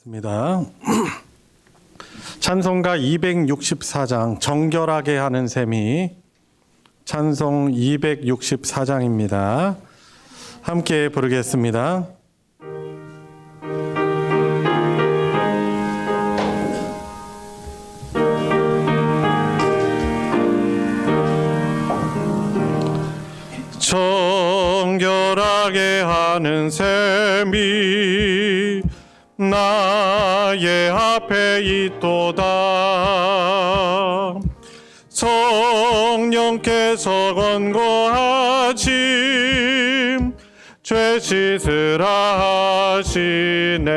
입니다. 찬송가 264장 정결하게 하는 셈이 찬송 264장입니다. 함께 부르겠습니다. 정결하게 하는 셈이 나의 앞에 있도다. 성령께서 권고하심 죄 씻으라 하시네.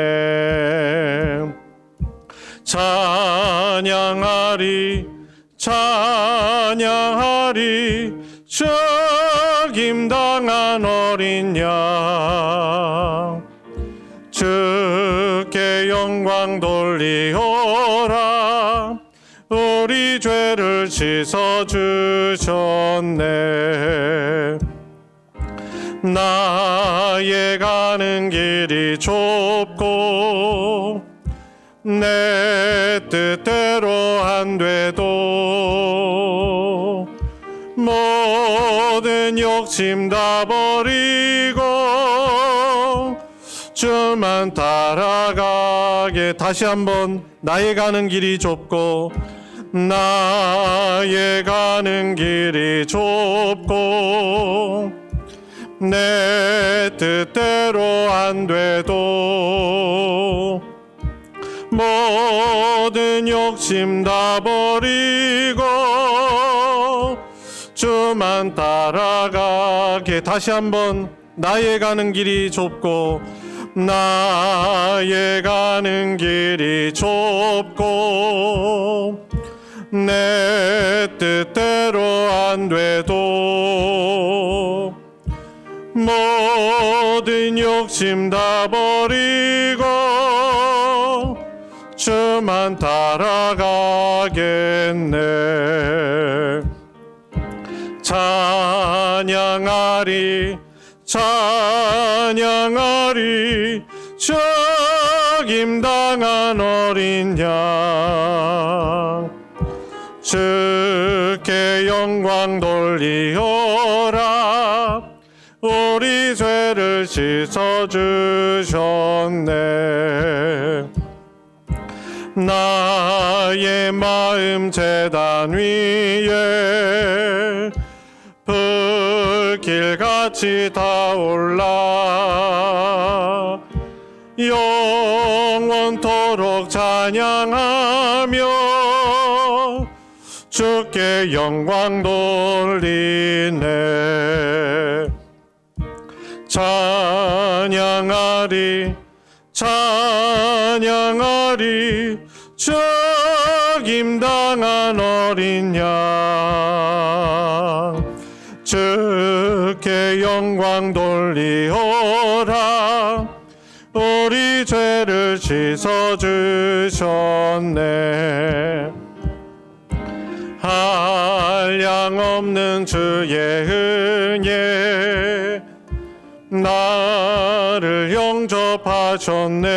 찬양하리 찬양하리 죽임당한 어린 양 주께 영광 돌리오라. 우리 죄를 씻어주셨네. 나의 가는 길이 좁고 내 뜻대로 안 돼도 모든 욕심 다 버리고 주만 따라가게. 다시 한번 나의 가는 길이 좁고 나의 가는 길이 좁고 내 뜻대로 안 돼도 모든 욕심 다 버리고 주만 따라가게. 다시 한번 나의 가는 길이 좁고 나의 가는 길이 좁고 내 뜻대로 안 돼도 모든 욕심 다 버리고 주만 따라가겠네. 찬양하리 찬양하리 죽임당한 어린 양 주께 영광 돌리오라. 우리 죄를 씻어주셨네. 나의 마음 제단 위에 불길같이 타올라 영원토록 찬양하며 주께 영광 돌리네. 찬양하리 찬양하리 죽임당한 어린 양 주께 영광 돌리오라. 우리 죄를 씻어주셨네. 한량없는 주의 은혜 나를 영접하셨네.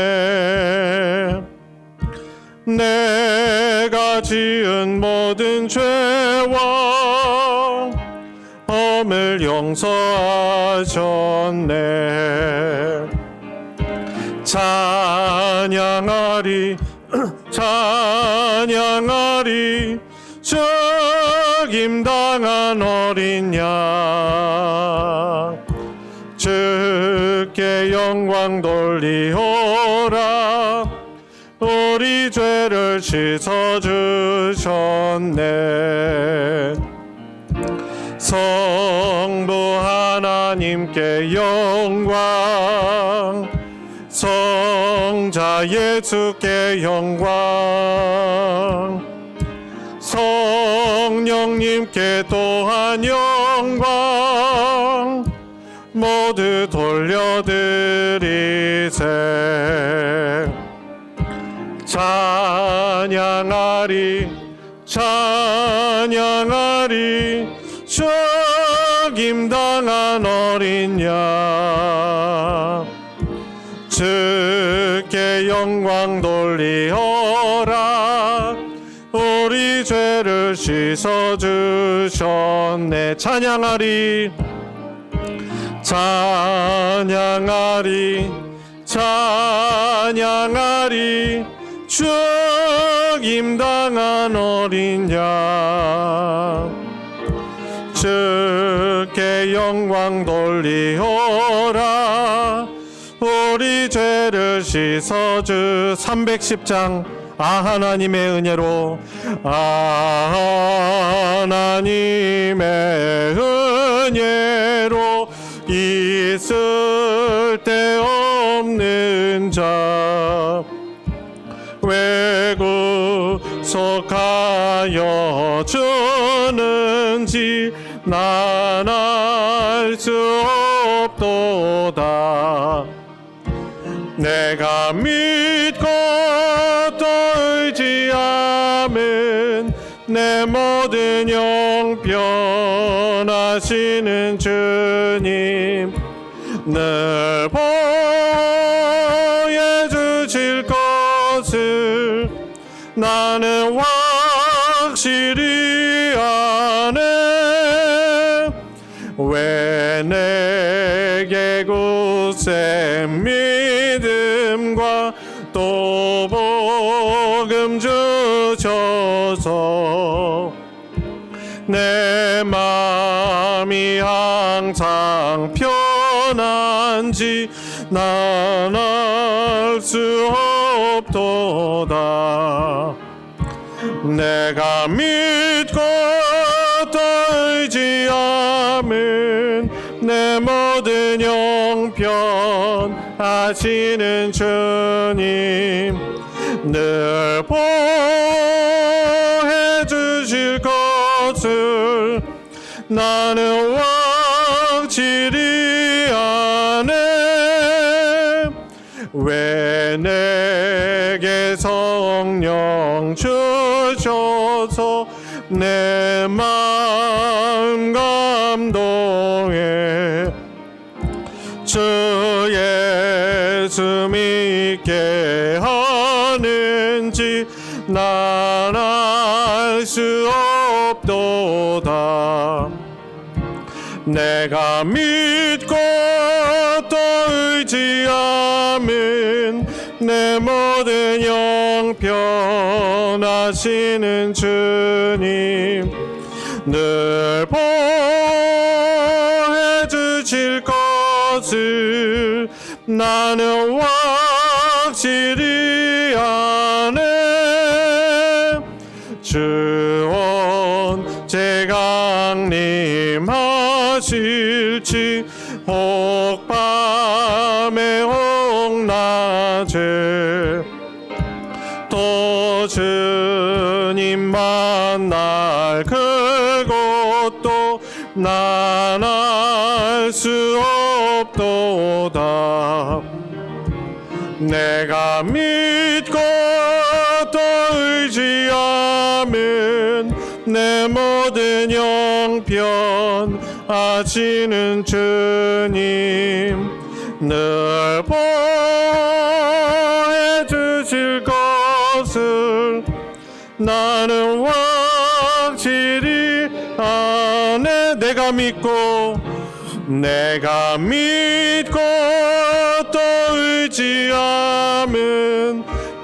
내가 지은 모든 죄와 범을 용서하셨네. 찬양하리 찬양하리 죽임당한 어린 양 주께 영광 돌리오라. 우리 죄를 씻어주셨네. 성부 하나님께 영광 성자 예수께 영광 성령님께 또한 영광 모두 돌려드리세. 찬양하리 찬양하리 죽임당한 어린 양 주께 영광 돌리어라. 우리 죄를 씻어주셨네. 찬양하리 찬양하리 찬양하리. 죽임당한 어린 양 주께 영광 돌리오라. 우리 죄를 씻어주 310장 하나님의 은혜로 하나님의 은혜로 있을 데 없는 자 왜 구속하여 주는지 난 알 수 없도다. 내가 믿고 또 의지함은 내 모든 영변하시는 주님 늘 보여주실 것을 나는 확실히 아네. 왜 내게 굳센 믿음과 또 복음 주셔서 내 마음이 항상 편한지 난 알 수 없도다. 내가 믿고 또 의지함은 내 모든 영변 하시는 주님 늘 보해주실 것을 나는 확실히 아네. 왜 내게 성령 주셔서 내 마음 감동해 주 예수 믿게 하는지 난 알 수 없도다. 내가 믿고 또 의지함은 내 모든 영변 하시는 주님 늘 보해주실 것을 나는 확실히 아네. 주 언제 강림하실지 혹 밤에 혹 낮에 또 주님 만날 그것도 난 알 수 없도다. 내가 믿고 또 의지함은 내 모든 영변 하시는 주님 늘 보해주실 것을 나는 확실히 아네. 내가 믿고 또 의지함은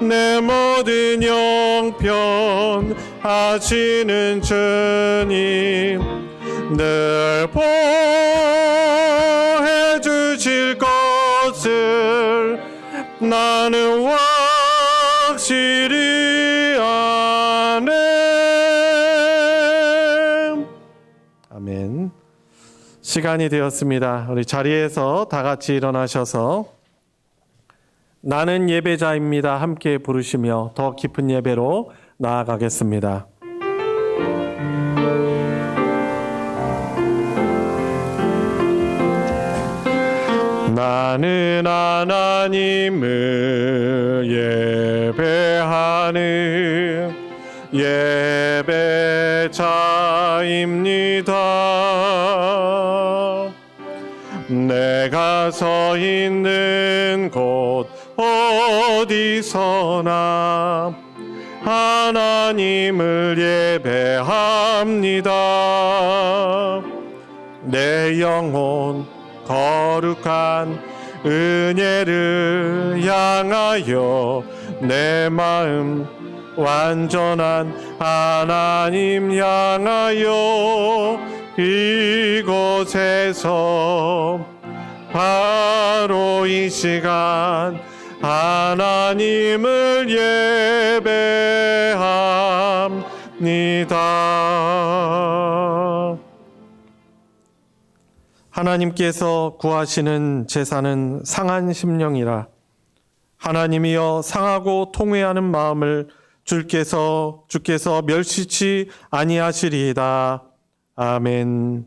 내 모든 영변 하시는 주님 늘 보해주실 것을 나는 확실히 아네. 아멘. 시간이 되었습니다. 우리 자리에서 다 같이 일어나셔서 나는 예배자입니다 함께 부르시며 더 깊은 예배로 나아가겠습니다. 나는 하나님을 예배하는 예배자입니다. 내가 서 있는 곳 어디서나 하나님을 예배합니다. 내 영혼 거룩한 은혜를 향하여 내 마음 완전한 하나님 향하여 이곳에서 바로 이 시간 하나님을 예배합니다. 하나님께서 구하시는 제사는 상한 심령이라. 하나님이여 상하고 통회하는 마음을 주께서 멸시치 아니하시리이다. 아멘.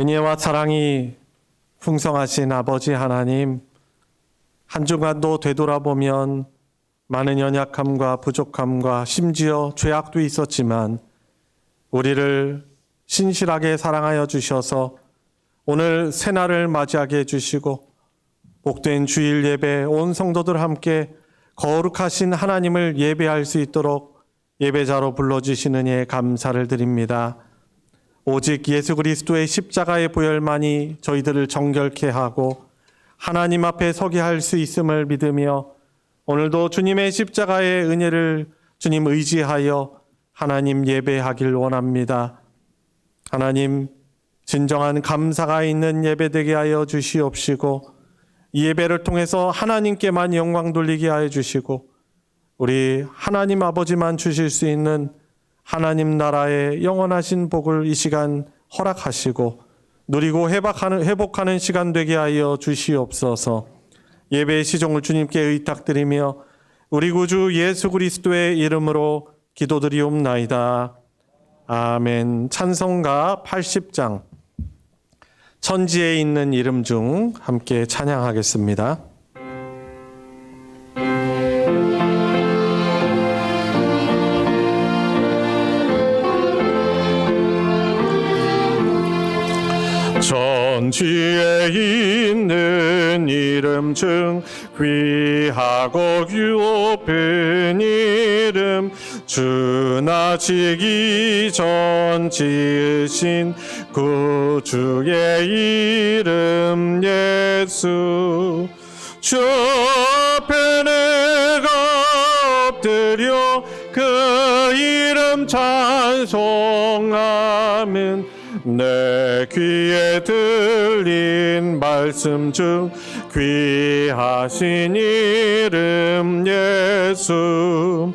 은혜와 사랑이 풍성하신 아버지 하나님, 한 주간도 되돌아보면 많은 연약함과 부족함과 심지어 죄악도 있었지만 우리를 신실하게 사랑하여 주셔서 오늘 새날을 맞이하게 해주시고 복된 주일 예배 온 성도들 함께 거룩하신 하나님을 예배할 수 있도록 예배자로 불러주시는 예 감사를 드립니다. 오직 예수 그리스도의 십자가의 보혈만이 저희들을 정결케 하고 하나님 앞에 서게 할 수 있음을 믿으며 오늘도 주님의 십자가의 은혜를 주님 의지하여 하나님 예배하길 원합니다. 하나님, 진정한 감사가 있는 예배 되게 하여 주시옵시고 이 예배를 통해서 하나님께만 영광 돌리게 하여 주시고 우리 하나님 아버지만 주실 수 있는 하나님 나라의 영원하신 복을 이 시간 허락하시고 누리고 회복하는 시간 되게 하여 주시옵소서. 예배의 시종을 주님께 의탁드리며 우리 구주 예수 그리스도의 이름으로 기도드리옵나이다. 아멘. 찬송가 80장 천지에 있는 이름 중 함께 찬양하겠습니다. 천지에 있는 이름 중 귀하고 높은 이름 주 나시기 전 지으신 구주의 이름 예수 주 앞에 내가 엎드려 그 이름 찬송하면 내 귀에 들린 말씀 중 귀하신 이름 예수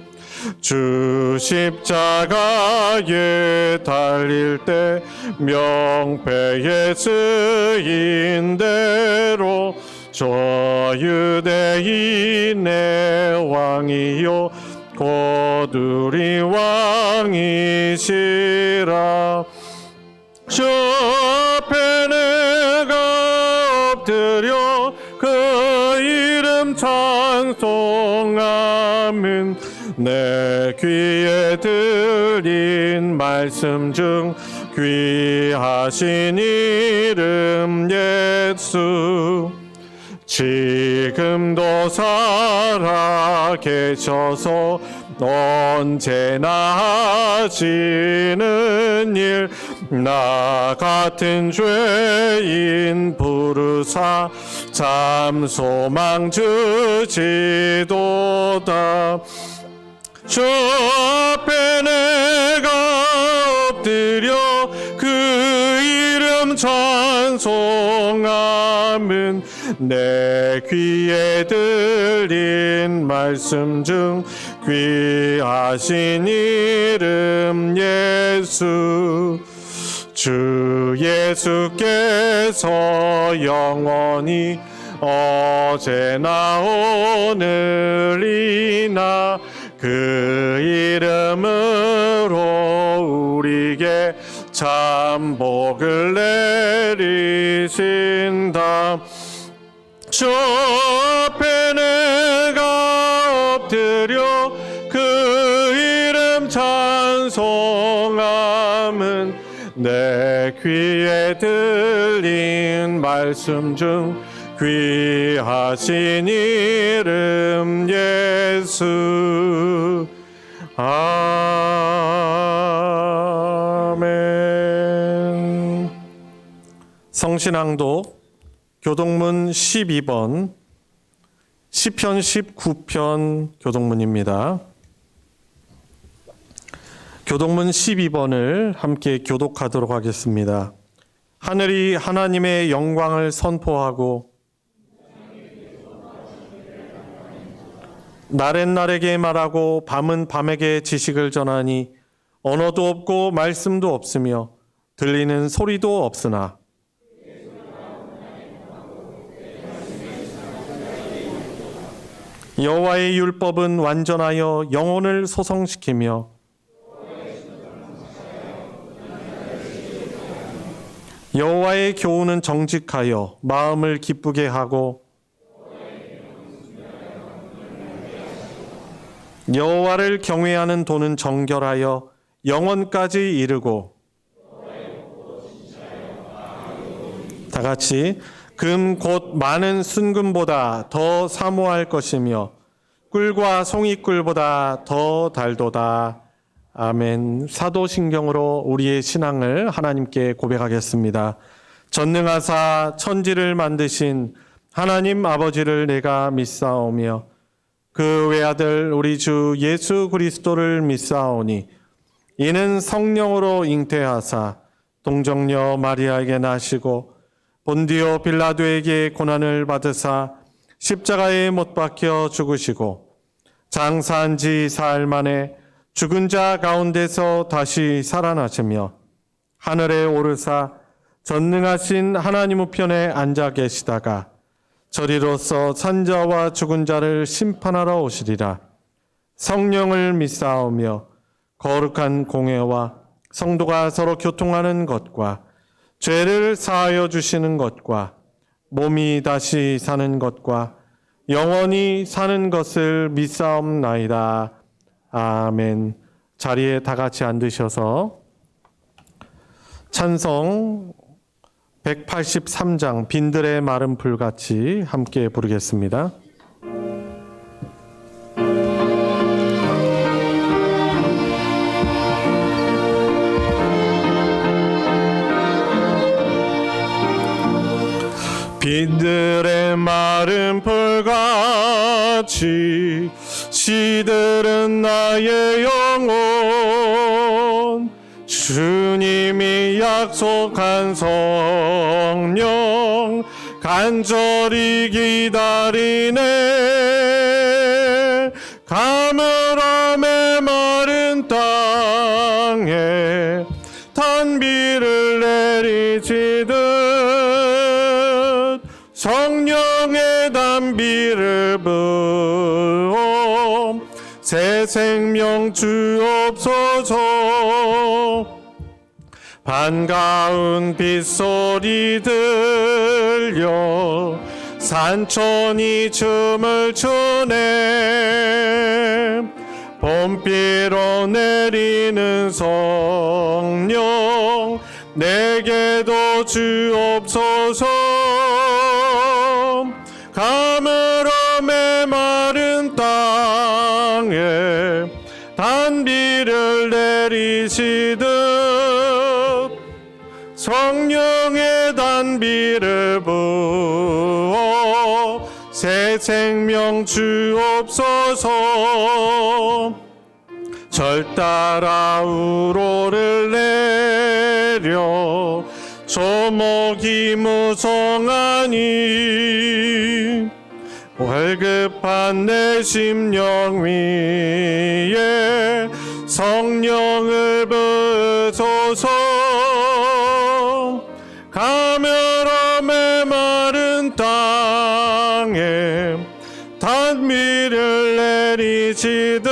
주 십자가에 달릴 때 명패에 쓰인 대로 저 유대인의 왕이요 곧 우리 왕이시라 주 앞에 내가 엎드려 그 이름 찬송하면 내 귀에 들린 말씀 중 귀하신 이름 예수 지금도 살아 계셔서 언제나 하시는 일 나 같은 죄인 부르사 참 소망 주시도다 주 앞에 내가 엎드려 그 이름 찬송하면 내 귀에 들린 말씀 중 귀하신 이름 예수 주 예수께서 영원히 어제나 오늘이나 그 이름으로 우리에게 참 복을 내리신다. 주 앞에 내가 엎드려 그 이름 찬송함은 내 귀에 들린 말씀 중 귀하신 이름 예수. 아멘. 성신앙독 교동문 12번 시편 19편 교동문입니다. 교동문 12번을 함께 교독하도록 하겠습니다. 하늘이 하나님의 영광을 선포하고 날은 날에게 말하고 밤은 밤에게 지식을 전하니 언어도 없고 말씀도 없으며 들리는 소리도 없으나 여호와의 율법은 완전하여 영혼을 소성시키며 여호와의 교훈은 정직하여 마음을 기쁘게 하고 여호와를 경외하는 도는 정결하여 영원까지 이르고 다 같이 금 곧 많은 순금보다 더 사모할 것이며 꿀과 송이꿀보다 더 달도다. 아멘. 사도신경으로 우리의 신앙을 하나님께 고백하겠습니다. 전능하사 천지를 만드신 하나님 아버지를 내가 믿사오며 그 외아들 우리 주 예수 그리스도를 믿사오니 이는 성령으로 잉태하사 동정녀 마리아에게 나시고 본디오 빌라도에게 고난을 받으사 십자가에 못 박혀 죽으시고 장사한 지 사흘 만에 죽은 자 가운데서 다시 살아나시며 하늘에 오르사 전능하신 하나님 우편에 앉아 계시다가 저리로서 산자와 죽은 자를 심판하러 오시리라. 성령을 믿사오며 거룩한 공회와 성도가 서로 교통하는 것과 죄를 사하여 주시는 것과 몸이 다시 사는 것과 영원히 사는 것을 믿사옵나이다. 아멘. 자리에 다 같이 앉으셔서 찬송 183장 빈들의 마른 풀같이 함께 부르겠습니다. 빈들의 마른 풀같이 시들은 나의 영혼 주님이 약속한 성령 간절히 기다리네. 가물어 메마른 땅에 단비를 내리치듯 성령의 단비를 부어 새 생명 주옵소서. 반가운 빗소리 들려 산천이 춤을 추네. 봄비로 내리는 성령 내게도 주옵소서. 가물어 메마른 땅에 단비를 내리시듯 성령의 단비를 부어 새 생명 주옵소서. 절 따라 우로를 내려 조목이 무성하니 월급한 내 심령 위에 성령을 부소서. 땅에 단비를 내리시듯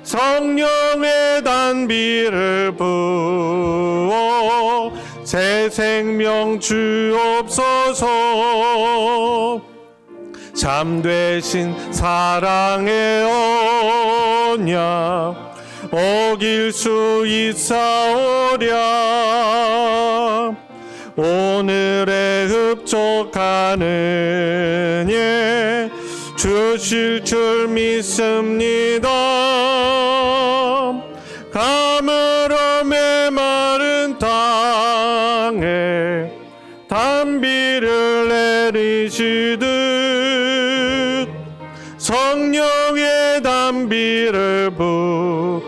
성령의 단비를 부어 새 생명 주옵소서. 잠되신 사랑의 언약 어길 수 있사오랴. 오늘의 흡족하는 예 주실 줄 믿습니다. 가물어 메마른 땅에 단비를 내리시듯 성령의 단비를 부어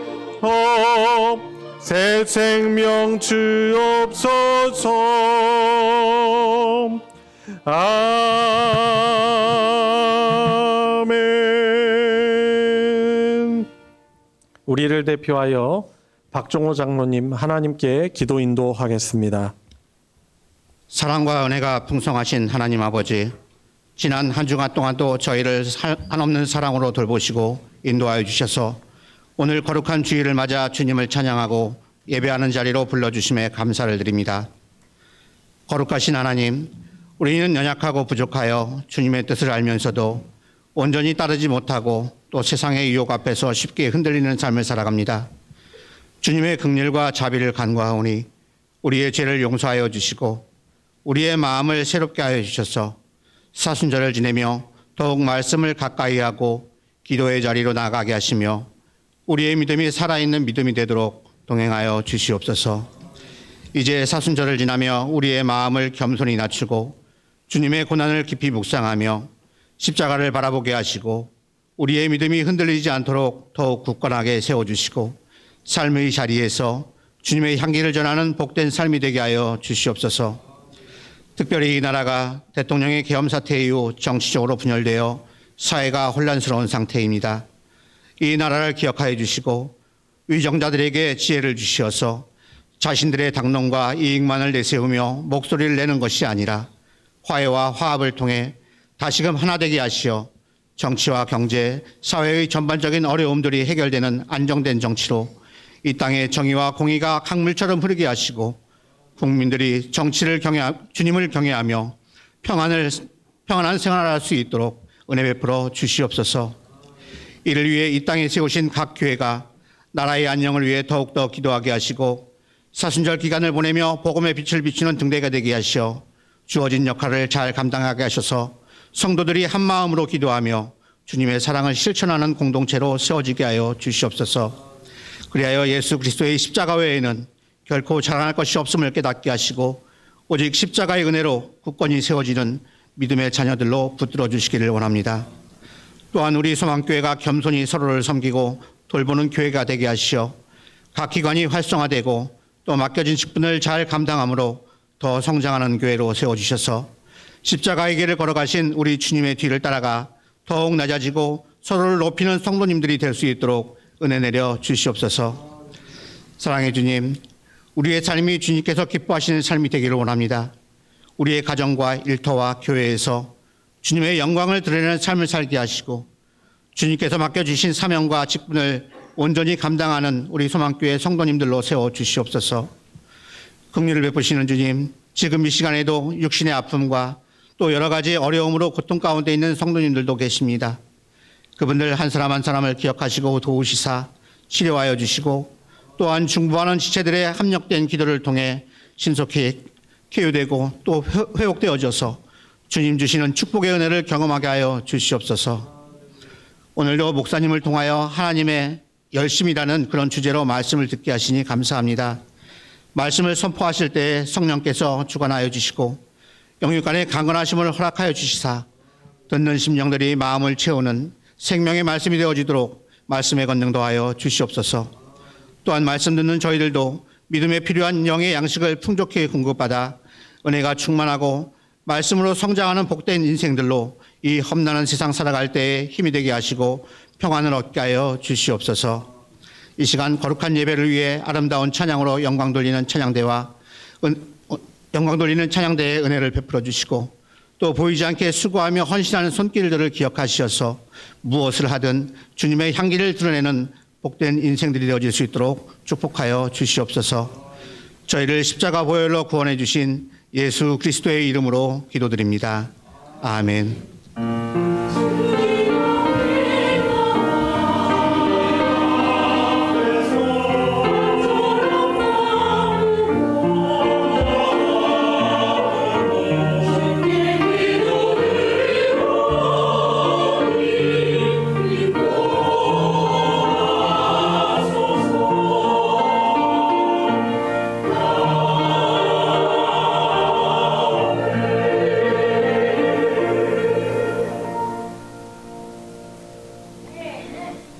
새 생명 주옵소서. 아멘. 우리를 대표하여 박종호 장로님 하나님께 기도 인도하겠습니다. 사랑과 은혜가 풍성하신 하나님 아버지, 지난 한 주간 동안도 저희를 한없는 사랑으로 돌보시고 인도하여 주셔서 오늘 거룩한 주일을 맞아 주님을 찬양하고 예배하는 자리로 불러주심에 감사를 드립니다. 거룩하신 하나님, 우리는 연약하고 부족하여 주님의 뜻을 알면서도 온전히 따르지 못하고 또 세상의 유혹 앞에서 쉽게 흔들리는 삶을 살아갑니다. 주님의 긍휼과 자비를 간구하오니 우리의 죄를 용서하여 주시고 우리의 마음을 새롭게 하여 주셔서 사순절을 지내며 더욱 말씀을 가까이 하고 기도의 자리로 나아가게 하시며 우리의 믿음이 살아있는 믿음이 되도록 동행하여 주시옵소서. 이제 사순절을 지나며 우리의 마음을 겸손히 낮추고 주님의 고난을 깊이 묵상하며 십자가를 바라보게 하시고 우리의 믿음이 흔들리지 않도록 더욱 굳건하게 세워주시고 삶의 자리에서 주님의 향기를 전하는 복된 삶이 되게 하여 주시옵소서. 특별히 이 나라가 대통령의 계엄 사태 이후 정치적으로 분열되어 사회가 혼란스러운 상태입니다. 이 나라를 기억하여 주시고 위정자들에게 지혜를 주시어서 자신들의 당론과 이익만을 내세우며 목소리를 내는 것이 아니라 화해와 화합을 통해 다시금 하나 되게 하시어 정치와 경제, 사회의 전반적인 어려움들이 해결되는 안정된 정치로 이 땅의 정의와 공의가 강물처럼 흐르게 하시고 국민들이 주님을 경외하며 평안한 생활할 수 있도록 은혜 베풀어 주시옵소서. 이를 위해 이 땅에 세우신 각 교회가 나라의 안녕을 위해 더욱더 기도하게 하시고 사순절 기간을 보내며 복음의 빛을 비추는 등대가 되게 하시어 주어진 역할을 잘 감당하게 하셔서 성도들이 한 마음으로 기도하며 주님의 사랑을 실천하는 공동체로 세워지게 하여 주시옵소서. 그리하여 예수 그리스도의 십자가 외에는 결코 자랑할 것이 없음을 깨닫게 하시고 오직 십자가의 은혜로 굳건히 세워지는 믿음의 자녀들로 붙들어 주시기를 원합니다. 또한 우리 소망교회가 겸손히 서로를 섬기고 돌보는 교회가 되게 하시어 각 기관이 활성화되고 또 맡겨진 직분을 잘 감당함으로 더 성장하는 교회로 세워주셔서 십자가의 길을 걸어가신 우리 주님의 뒤를 따라가 더욱 낮아지고 서로를 높이는 성도님들이 될 수 있도록 은혜 내려 주시옵소서. 사랑의 주님, 우리의 삶이 주님께서 기뻐하시는 삶이 되기를 원합니다. 우리의 가정과 일터와 교회에서 주님의 영광을 드러내는 삶을 살게 하시고 주님께서 맡겨주신 사명과 직분을 온전히 감당하는 우리 소망교회 성도님들로 세워주시옵소서. 긍휼을 베푸시는 주님, 지금 이 시간에도 육신의 아픔과 또 여러 가지 어려움으로 고통 가운데 있는 성도님들도 계십니다. 그분들 한 사람 한 사람을 기억하시고 도우시사 치료하여 주시고 또한 중보하는 지체들의 합력된 기도를 통해 신속히 쾌유되고 또 회복되어져서 주님 주시는 축복의 은혜를 경험하게 하여 주시옵소서. 오늘도 목사님을 통하여 하나님의 열심이라는 그런 주제로 말씀을 듣게 하시니 감사합니다. 말씀을 선포하실 때 성령께서 주관하여 주시고 영육간의 강건하심을 허락하여 주시사 듣는 심령들이 마음을 채우는 생명의 말씀이 되어지도록 말씀의 권능 더하여 주시옵소서. 또한 말씀 듣는 저희들도 믿음에 필요한 영의 양식을 풍족히 공급받아 은혜가 충만하고 말씀으로 성장하는 복된 인생들로 이 험난한 세상 살아갈 때에 힘이 되게 하시고 평안을 얻게 하여 주시옵소서. 이 시간 거룩한 예배를 위해 아름다운 찬양으로 영광 돌리는 찬양대의 은혜를 베풀어 주시고 또 보이지 않게 수고하며 헌신하는 손길들을 기억하셔서 무엇을 하든 주님의 향기를 드러내는 복된 인생들이 되어질 수 있도록 축복하여 주시옵소서. 저희를 십자가 보혈로 구원해 주신 예수 그리스도의 이름으로 기도드립니다. 아멘.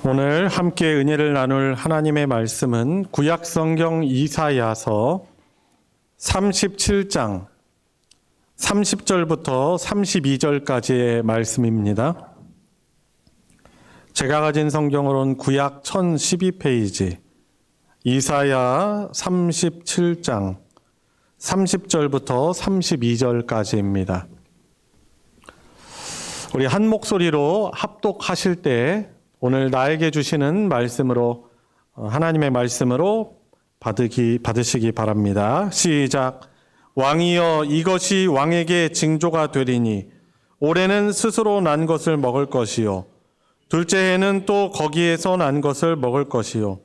오늘 함께 은혜를 나눌 하나님의 말씀은 구약성경 이사야서 37장 30절부터 32절까지의 말씀입니다. 제가 가진 성경으로는 구약 1012페이지 이사야 37장 30절부터 32절까지입니다. 우리 한 목소리로 합독하실 때 오늘 나에게 주시는 말씀으로 하나님의 말씀으로 받으시기 바랍니다. 시작. 왕이여 이것이 왕에게 징조가 되리니 올해는 스스로 난 것을 먹을 것이요 둘째 해는 또 거기에서 난 것을 먹을 것이요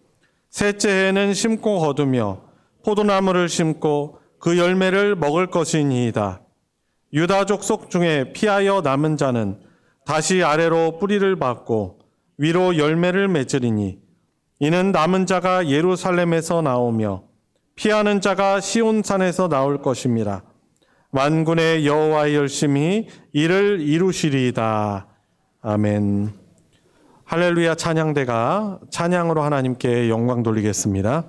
셋째 해는 심고 거두며 포도나무를 심고 그 열매를 먹을 것이니이다. 유다 족속 중에 피하여 남은 자는 다시 아래로 뿌리를 받고 위로 열매를 맺으리니 이는 남은 자가 예루살렘에서 나오며 피하는 자가 시온산에서 나올 것임이라. 만군의 여호와의 열심히 이를 이루시리이다. 아멘. 할렐루야. 찬양대가 찬양으로 하나님께 영광 돌리겠습니다.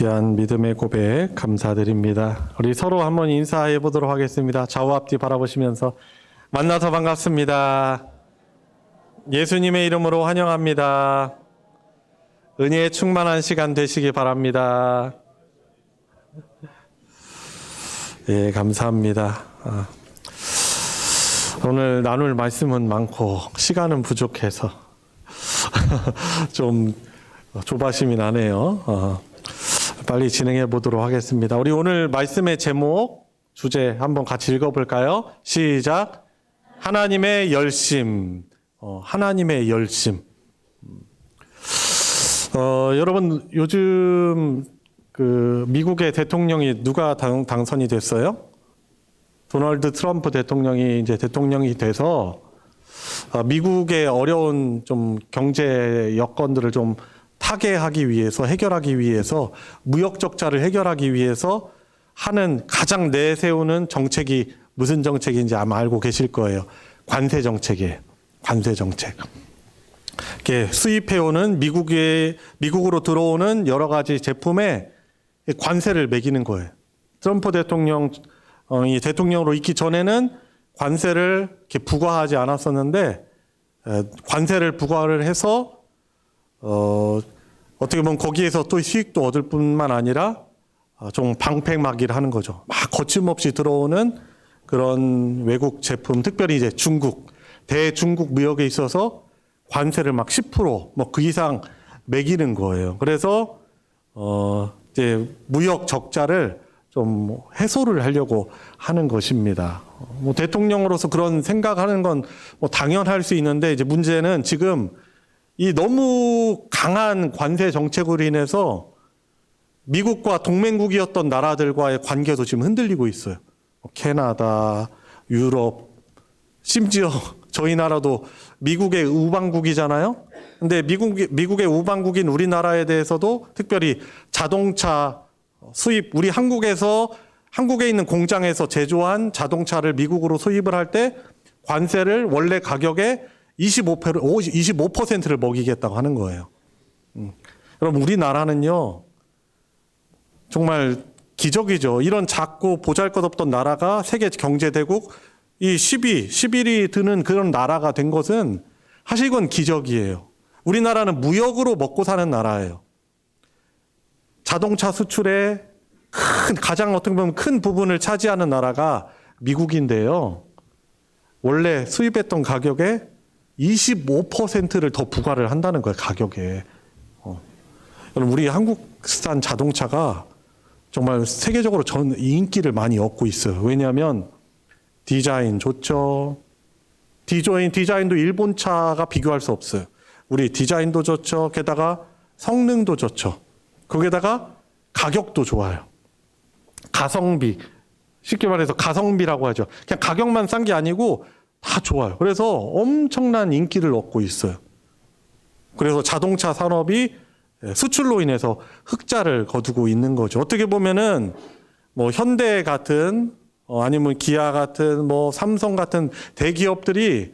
귀한 믿음의 고백 감사드립니다. 우리 서로 한번 인사해 보도록 하겠습니다. 좌우 앞뒤 바라보시면서 만나서 반갑습니다. 예수님의 이름으로 환영합니다. 은혜에 충만한 시간 되시기 바랍니다. 예, 감사합니다. 오늘 나눌 말씀은 많고 시간은 부족해서 좀 조바심이 나네요. 빨리 진행해 보도록 하겠습니다. 우리 오늘 말씀의 제목, 주제 한번 같이 읽어볼까요? 시작. 하나님의 열심. 하나님의 열심. 여러분 요즘 그 미국의 대통령이 누가 당선이 됐어요? 도널드 트럼프 대통령이 이제 대통령이 돼서 미국의 어려운 좀 경제 여건들을 좀 타개하기 위해서 해결하기 위해서 무역 적자를 해결하기 위해서 하는 가장 내세우는 정책이 무슨 정책인지 아마 알고 계실 거예요. 관세 정책이에요. 관세 정책. 이렇게 수입해오는 미국으로 들어오는 여러 가지 제품에 관세를 매기는 거예요. 트럼프 대통령이 대통령으로 있기 전에는 관세를 이렇게 부과하지 않았었는데 관세를 부과를 해서 어떻게 보면 거기에서 또 수익도 얻을 뿐만 아니라 좀 방패막이를 하는 거죠. 막 거침없이 들어오는 그런 외국 제품, 특별히 이제 중국, 대중국 무역에 있어서 관세를 막 10% 뭐 그 이상 매기는 거예요. 그래서 이제 무역 적자를 좀 해소를 하려고 하는 것입니다. 뭐 대통령으로서 그런 생각하는 건 뭐 당연할 수 있는데 이제 문제는 지금 이 너무 강한 관세 정책으로 인해서 미국과 동맹국이었던 나라들과의 관계도 지금 흔들리고 있어요. 캐나다, 유럽, 심지어 저희 나라도 미국의 우방국이잖아요. 근데 미국의 우방국인 우리나라에 대해서도 특별히 자동차 수입, 우리 한국에 있는 공장에서 제조한 자동차를 미국으로 수입을 할 때 관세를 원래 가격의 25%를 먹이겠다고 하는 거예요. 여러분, 우리나라는요, 정말 기적이죠. 이런 작고 보잘것없던 나라가 세계 경제대국 이 11위 드는 그런 나라가 된 것은 사실 이건 기적이에요. 우리나라는 무역으로 먹고 사는 나라예요. 자동차 수출의 가장 어떻게 보면 큰 부분을 차지하는 나라가 미국인데요. 원래 수입했던 가격에 25%를 더 부과를 한다는 거예요, 가격에. 여러분, 우리 한국산 자동차가 정말 세계적으로 전 인기를 많이 얻고 있어요. 왜냐하면 디자인 좋죠. 디자인도 일본 차가 비교할 수 없어요. 우리 디자인도 좋죠. 게다가 성능도 좋죠. 거기에다가 가격도 좋아요. 가성비. 쉽게 말해서 가성비라고 하죠. 그냥 가격만 싼 게 아니고 다 좋아요. 그래서 엄청난 인기를 얻고 있어요. 그래서 자동차 산업이 수출로 인해서 흑자를 거두고 있는 거죠. 어떻게 보면은 뭐 현대 같은 아니면 기아 같은 뭐 삼성 같은 대기업들이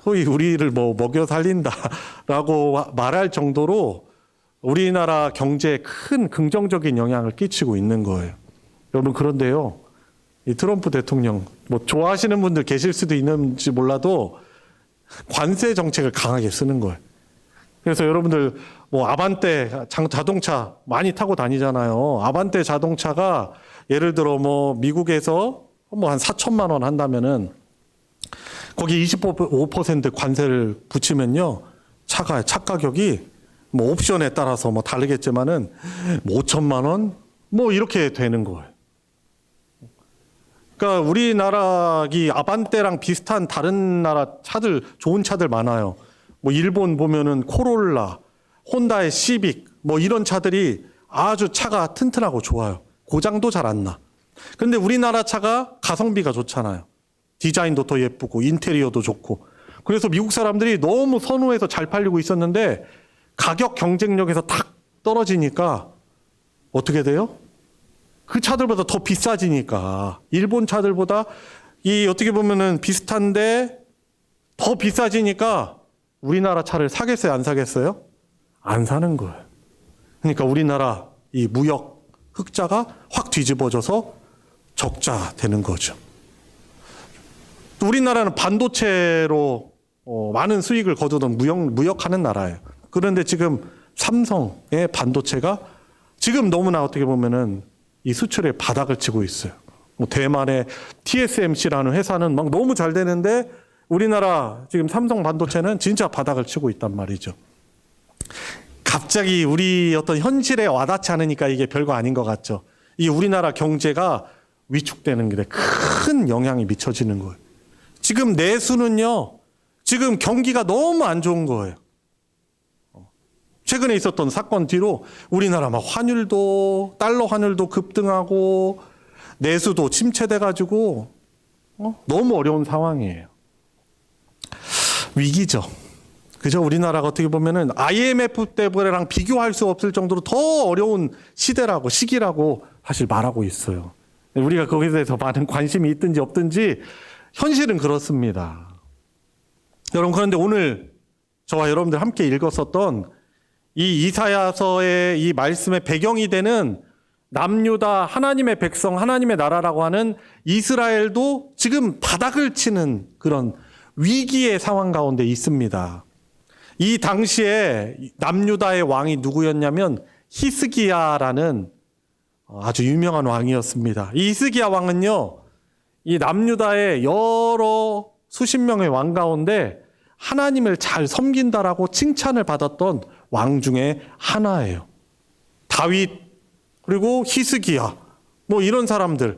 소위 우리를 뭐 먹여 살린다라고 말할 정도로 우리나라 경제에 큰 긍정적인 영향을 끼치고 있는 거예요. 여러분, 그런데요, 이 트럼프 대통령 뭐 좋아하시는 분들 계실 수도 있는지 몰라도 관세 정책을 강하게 쓰는 거예요. 그래서 여러분들 뭐 아반떼 자동차 많이 타고 다니잖아요. 아반떼 자동차가 예를 들어 뭐 미국에서 뭐 한 4천만 원 한다면은 거기 25% 관세를 붙이면요, 차 가격이 뭐 옵션에 따라서 뭐 다르겠지만은 뭐 5천만 원 뭐 이렇게 되는 거예요. 그러니까 우리나라 이 아반떼랑 비슷한 다른 나라 차들, 좋은 차들 많아요. 뭐 일본 보면은 코롤라, 혼다의 시빅 뭐 이런 차들이 아주 차가 튼튼하고 좋아요. 고장도 잘 안 나. 근데 우리나라 차가 가성비가 좋잖아요. 디자인도 더 예쁘고 인테리어도 좋고. 그래서 미국 사람들이 너무 선호해서 잘 팔리고 있었는데 가격 경쟁력에서 탁 떨어지니까 어떻게 돼요? 그 차들보다 더 비싸지니까 일본 차들보다 이 어떻게 보면은 비슷한데 더 비싸지니까 우리나라 차를 사겠어요, 안 사겠어요? 안 사는 거예요. 그러니까 우리나라 이 무역 흑자가 확 뒤집어져서 적자 되는 거죠. 또 우리나라는 반도체로 많은 수익을 거두던 무역하는 나라예요. 그런데 지금 삼성의 반도체가 지금 너무나 어떻게 보면은 이 수출의 바닥을 치고 있어요. 뭐 대만의 TSMC라는 회사는 막 너무 잘 되는데 우리나라 지금 삼성 반도체는 진짜 바닥을 치고 있단 말이죠. 갑자기 우리 어떤 현실에 와닿지 않으니까 이게 별거 아닌 것 같죠. 이 우리나라 경제가 위축되는 게 큰 영향이 미쳐지는 거예요. 지금 내수는요, 지금 경기가 너무 안 좋은 거예요. 최근에 있었던 사건 뒤로 우리나라 막 환율도, 달러 환율도 급등하고 내수도 침체돼가지고 너무 어려운 상황이에요. 위기죠. 그죠? 우리나라가 어떻게 보면은 IMF 때랑 비교할 수 없을 정도로 더 어려운 시대라고, 시기라고 사실 말하고 있어요. 우리가 거기에 대해서 많은 관심이 있든지 없든지 현실은 그렇습니다. 여러분, 그런데 오늘 저와 여러분들 함께 읽었었던 이 이사야서의 이 말씀의 배경이 되는 남유다 하나님의 백성, 하나님의 나라라고 하는 이스라엘도 지금 바닥을 치는 그런 위기의 상황 가운데 있습니다. 이 당시에 남유다의 왕이 누구였냐면 히스기야라는 아주 유명한 왕이었습니다. 이 히스기야 왕은요, 이 남유다의 여러 수십 명의 왕 가운데 하나님을 잘 섬긴다라고 칭찬을 받았던 왕 중에 하나예요. 다윗, 그리고 히스기야, 뭐 이런 사람들이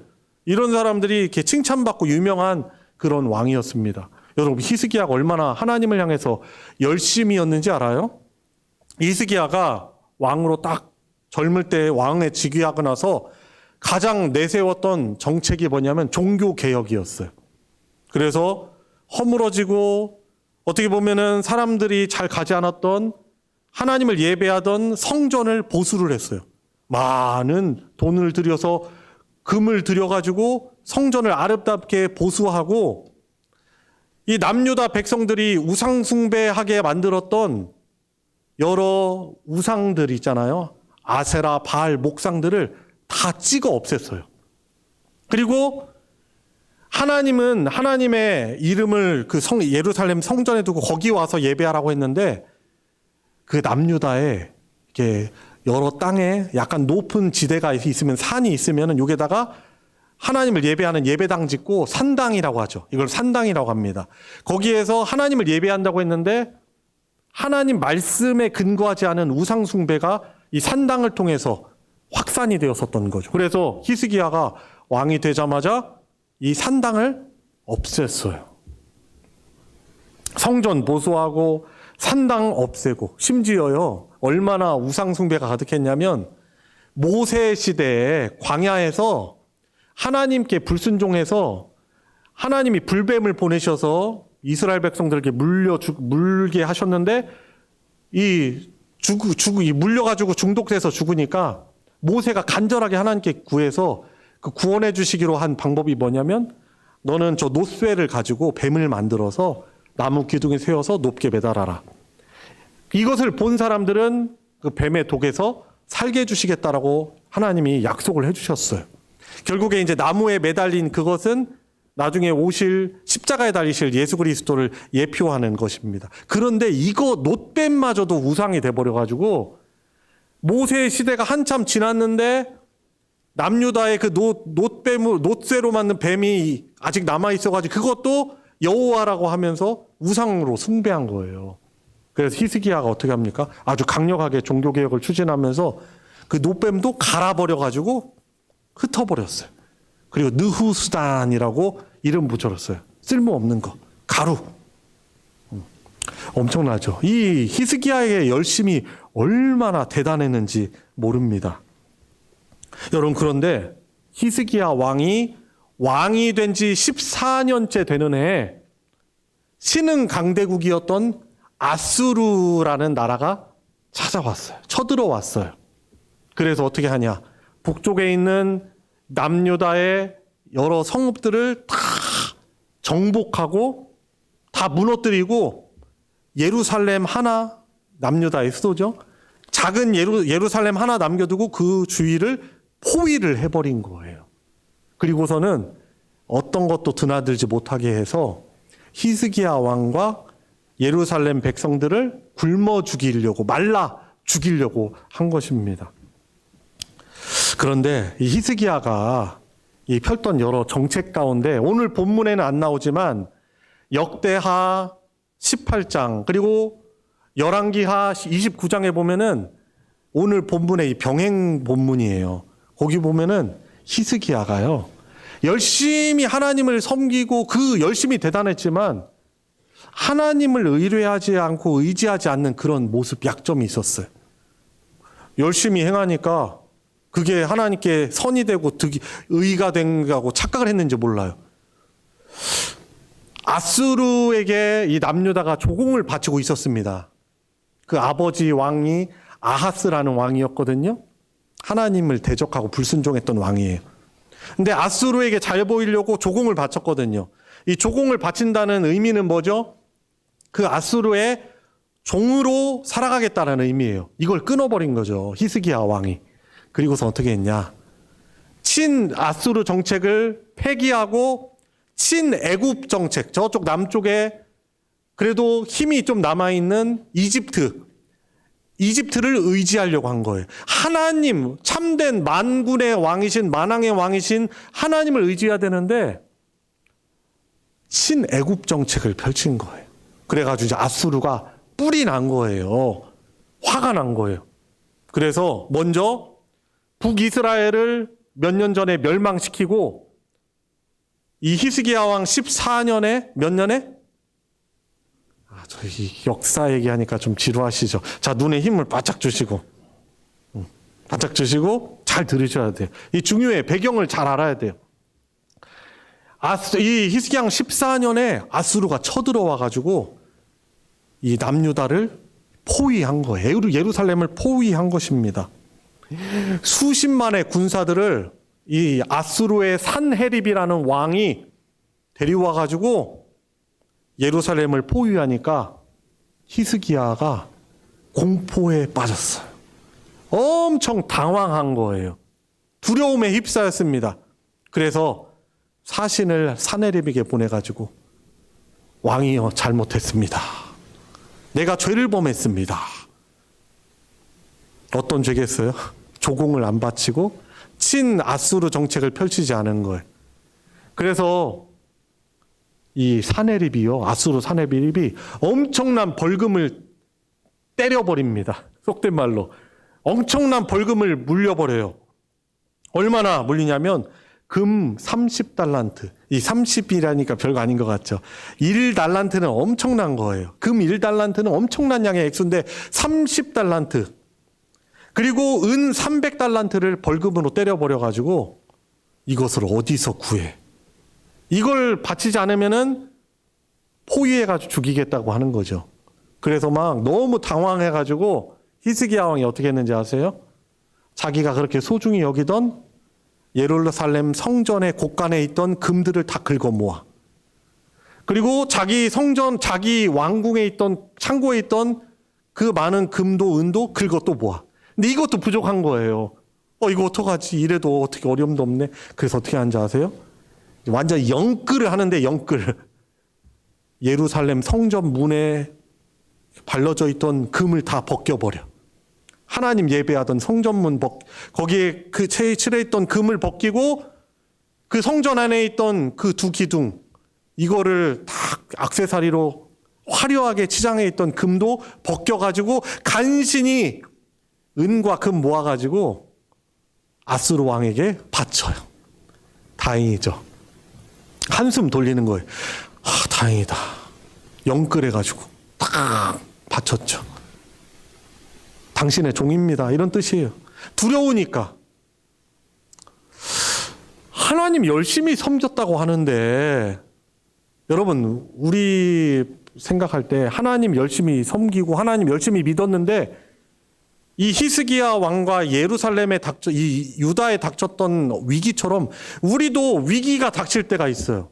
이렇게 칭찬받고 유명한 그런 왕이었습니다. 여러분, 히스기야가 얼마나 하나님을 향해서 열심이었는지 알아요? 히스기야가 왕으로 딱 젊을 때 왕에 즉위하고 나서 가장 내세웠던 정책이 뭐냐면 종교개혁이었어요. 그래서 허물어지고 어떻게 보면은 사람들이 잘 가지 않았던 하나님을 예배하던 성전을 보수를 했어요. 많은 돈을 들여서 금을 들여가지고 성전을 아름답게 보수하고 이 남유다 백성들이 우상숭배하게 만들었던 여러 우상들 있잖아요. 아세라, 바알, 목상들을 다 찍어 없앴어요. 그리고 하나님은 하나님의 이름을 그 예루살렘 성전에 두고 거기 와서 예배하라고 했는데 그 남유다에 이렇게 여러 땅에 약간 높은 지대가 있으면 산이 있으면은 여기다가 하나님을 예배하는 예배당 짓고 산당이라고 하죠. 이걸 산당이라고 합니다. 거기에서 하나님을 예배한다고 했는데 하나님 말씀에 근거하지 않은 우상 숭배가 이 산당을 통해서 확산이 되었었던 거죠. 그래서 히스기야가 왕이 되자마자 이 산당을 없앴어요. 성전 보수하고 산당 없애고, 심지어요 얼마나 우상 숭배가 가득했냐면 모세 시대에 광야에서 하나님께 불순종해서 하나님이 불뱀을 보내셔서 이스라엘 백성들에게 물게 하셨는데 이 물려가지고 중독돼서 죽으니까 모세가 간절하게 하나님께 구해서 그 구원해 주시기로 한 방법이 뭐냐면 너는 저 놋쇠를 가지고 뱀을 만들어서 나무 기둥에 세워서 높게 매달아라. 이것을 본 사람들은 그 뱀의 독에서 살게 해주시겠다라고 하나님이 약속을 해주셨어요. 결국에 이제 나무에 매달린 그것은 나중에 오실 십자가에 달리실 예수 그리스도를 예표하는 것입니다. 그런데 이거 놋뱀마저도 우상이 돼버려가지고 모세의 시대가 한참 지났는데 남유다의 그 놋쇠로 만든 뱀이 아직 남아있어가지고 그것도 여호와라고 하면서 우상으로 숭배한 거예요. 그래서 히스기야가 어떻게 합니까? 아주 강력하게 종교개혁을 추진하면서 그 놋뱀도 갈아버려가지고 흩어버렸어요. 그리고 느후수단이라고 이름 붙여줬어요. 쓸모없는 거, 가루. 엄청나죠. 이 히스기야의 열심이 얼마나 대단했는지 모릅니다. 여러분, 그런데 히스기야 왕이 된 지 14년째 되는 해에 신흥 강대국이었던 아수르라는 나라가 찾아왔어요. 쳐들어왔어요. 그래서 어떻게 하냐? 북쪽에 있는 남유다의 여러 성읍들을 다 정복하고 다 무너뜨리고 예루살렘 하나, 남유다의 수도죠, 작은 예루살렘 하나 남겨두고 그 주위를 포위를 해버린 거예요. 그리고서는 어떤 것도 드나들지 못하게 해서 히스기야 왕과 예루살렘 백성들을 굶어 죽이려고, 말라 죽이려고 한 것입니다. 그런데 이 히스기야가 이 펼던 여러 정책 가운데 오늘 본문에는 안 나오지만 역대하 18장 그리고 열왕기하 29장에 보면은 오늘 본문의 이 병행 본문이에요. 거기 보면은 히스기야가요, 열심히 하나님을 섬기고 그 열심히 대단했지만 하나님을 의뢰하지 않고 의지하지 않는 그런 모습, 약점이 있었어요. 열심히 행하니까 그게 하나님께 선이 되고 의가 된다고 착각을 했는지 몰라요. 아수르에게 이 남유다가 조공을 바치고 있었습니다. 그 아버지 왕이 아하스라는 왕이었거든요. 하나님을 대적하고 불순종했던 왕이에요. 근데 아수르에게 잘 보이려고 조공을 바쳤거든요. 이 조공을 바친다는 의미는 뭐죠? 그 아수르의 종으로 살아가겠다는 의미예요. 이걸 끊어버린 거죠, 히스기야 왕이. 그리고서 어떻게 했냐? 친 아수르 정책을 폐기하고 친 애굽 정책, 저쪽 남쪽에 그래도 힘이 좀 남아있는 이집트를 의지하려고 한 거예요. 하나님, 참된 만군의 왕이신, 만왕의 왕이신 하나님을 의지해야 되는데 친 애굽 정책을 펼친 거예요. 그래가지고 이제 아수르가 뿔이 난 거예요. 화가 난 거예요. 그래서 먼저 북이스라엘을 몇 년 전에 멸망시키고 이 히스기야 왕 14년에 몇 년에? 저희 역사 얘기하니까 좀 지루하시죠? 자, 눈에 힘을 바짝 주시고 잘 들으셔야 돼요. 이 중요해. 배경을 잘 알아야 돼요. 이 히스기야 왕 14년에 아수르가 쳐들어와가지고 이 남유다를 포위한 거예요. 예루살렘을 포위한 것입니다. 수십만의 군사들을 이 아수르의 산헤립이라는 왕이 데려와가지고 예루살렘을 포위하니까 히스기야가 공포에 빠졌어요. 엄청 당황한 거예요. 두려움에 휩싸였습니다. 그래서 사신을 산헤립에게 보내가지고 왕이여, 잘못했습니다. 내가 죄를 범했습니다. 어떤 죄겠어요? 조공을 안 바치고 친 아수르 정책을 펼치지 않은 거예요. 그래서 이 산헤립이요, 아수르 산헤립이 엄청난 벌금을 때려버립니다. 속된 말로 엄청난 벌금을 물려버려요. 얼마나 물리냐면 금 30달란트. 이 30이라니까 별거 아닌 것 같죠. 1달란트는 엄청난 거예요. 금 1달란트는 엄청난 양의 액수인데 30달란트. 그리고 은 300달란트를 벌금으로 때려버려가지고 이것을 어디서 구해? 이걸 바치지 않으면은 포위해가지고 죽이겠다고 하는 거죠. 그래서 막 너무 당황해가지고 히스기야 왕이 어떻게 했는지 아세요? 자기가 그렇게 소중히 여기던 예루살렘 성전의 곳간에 있던 금들을 다 긁어 모아. 그리고 자기 성전, 자기 왕궁에 있던, 창고에 있던 그 많은 금도 은도 긁어 또 모아. 근데 이것도 부족한 거예요. 이거 어떡하지? 이래도 어떻게 어려움도 없네. 그래서 어떻게 하는지 아세요? 완전 영끌을 하는데, 영끌. 예루살렘 성전 문에 발라져 있던 금을 다 벗겨버려. 하나님 예배하던 성전문 거기에 그 칠해 있던 금을 벗기고 그 성전 안에 있던 그 두 기둥, 이거를 다 액세서리로 화려하게 치장해 있던 금도 벗겨가지고 간신히 은과 금 모아가지고 아수르 왕에게 바쳐요. 다행이죠. 한숨 돌리는 거예요. 다행이다. 영끌해가지고 딱 바쳤죠. 당신의 종입니다. 이런 뜻이에요. 두려우니까. 하나님 열심히 섬겼다고 하는데, 여러분, 우리 생각할 때 하나님 열심히 섬기고 하나님 열심히 믿었는데, 이 히스기야 왕과 예루살렘에 이 유다에 닥쳤던 위기처럼 우리도 위기가 닥칠 때가 있어요.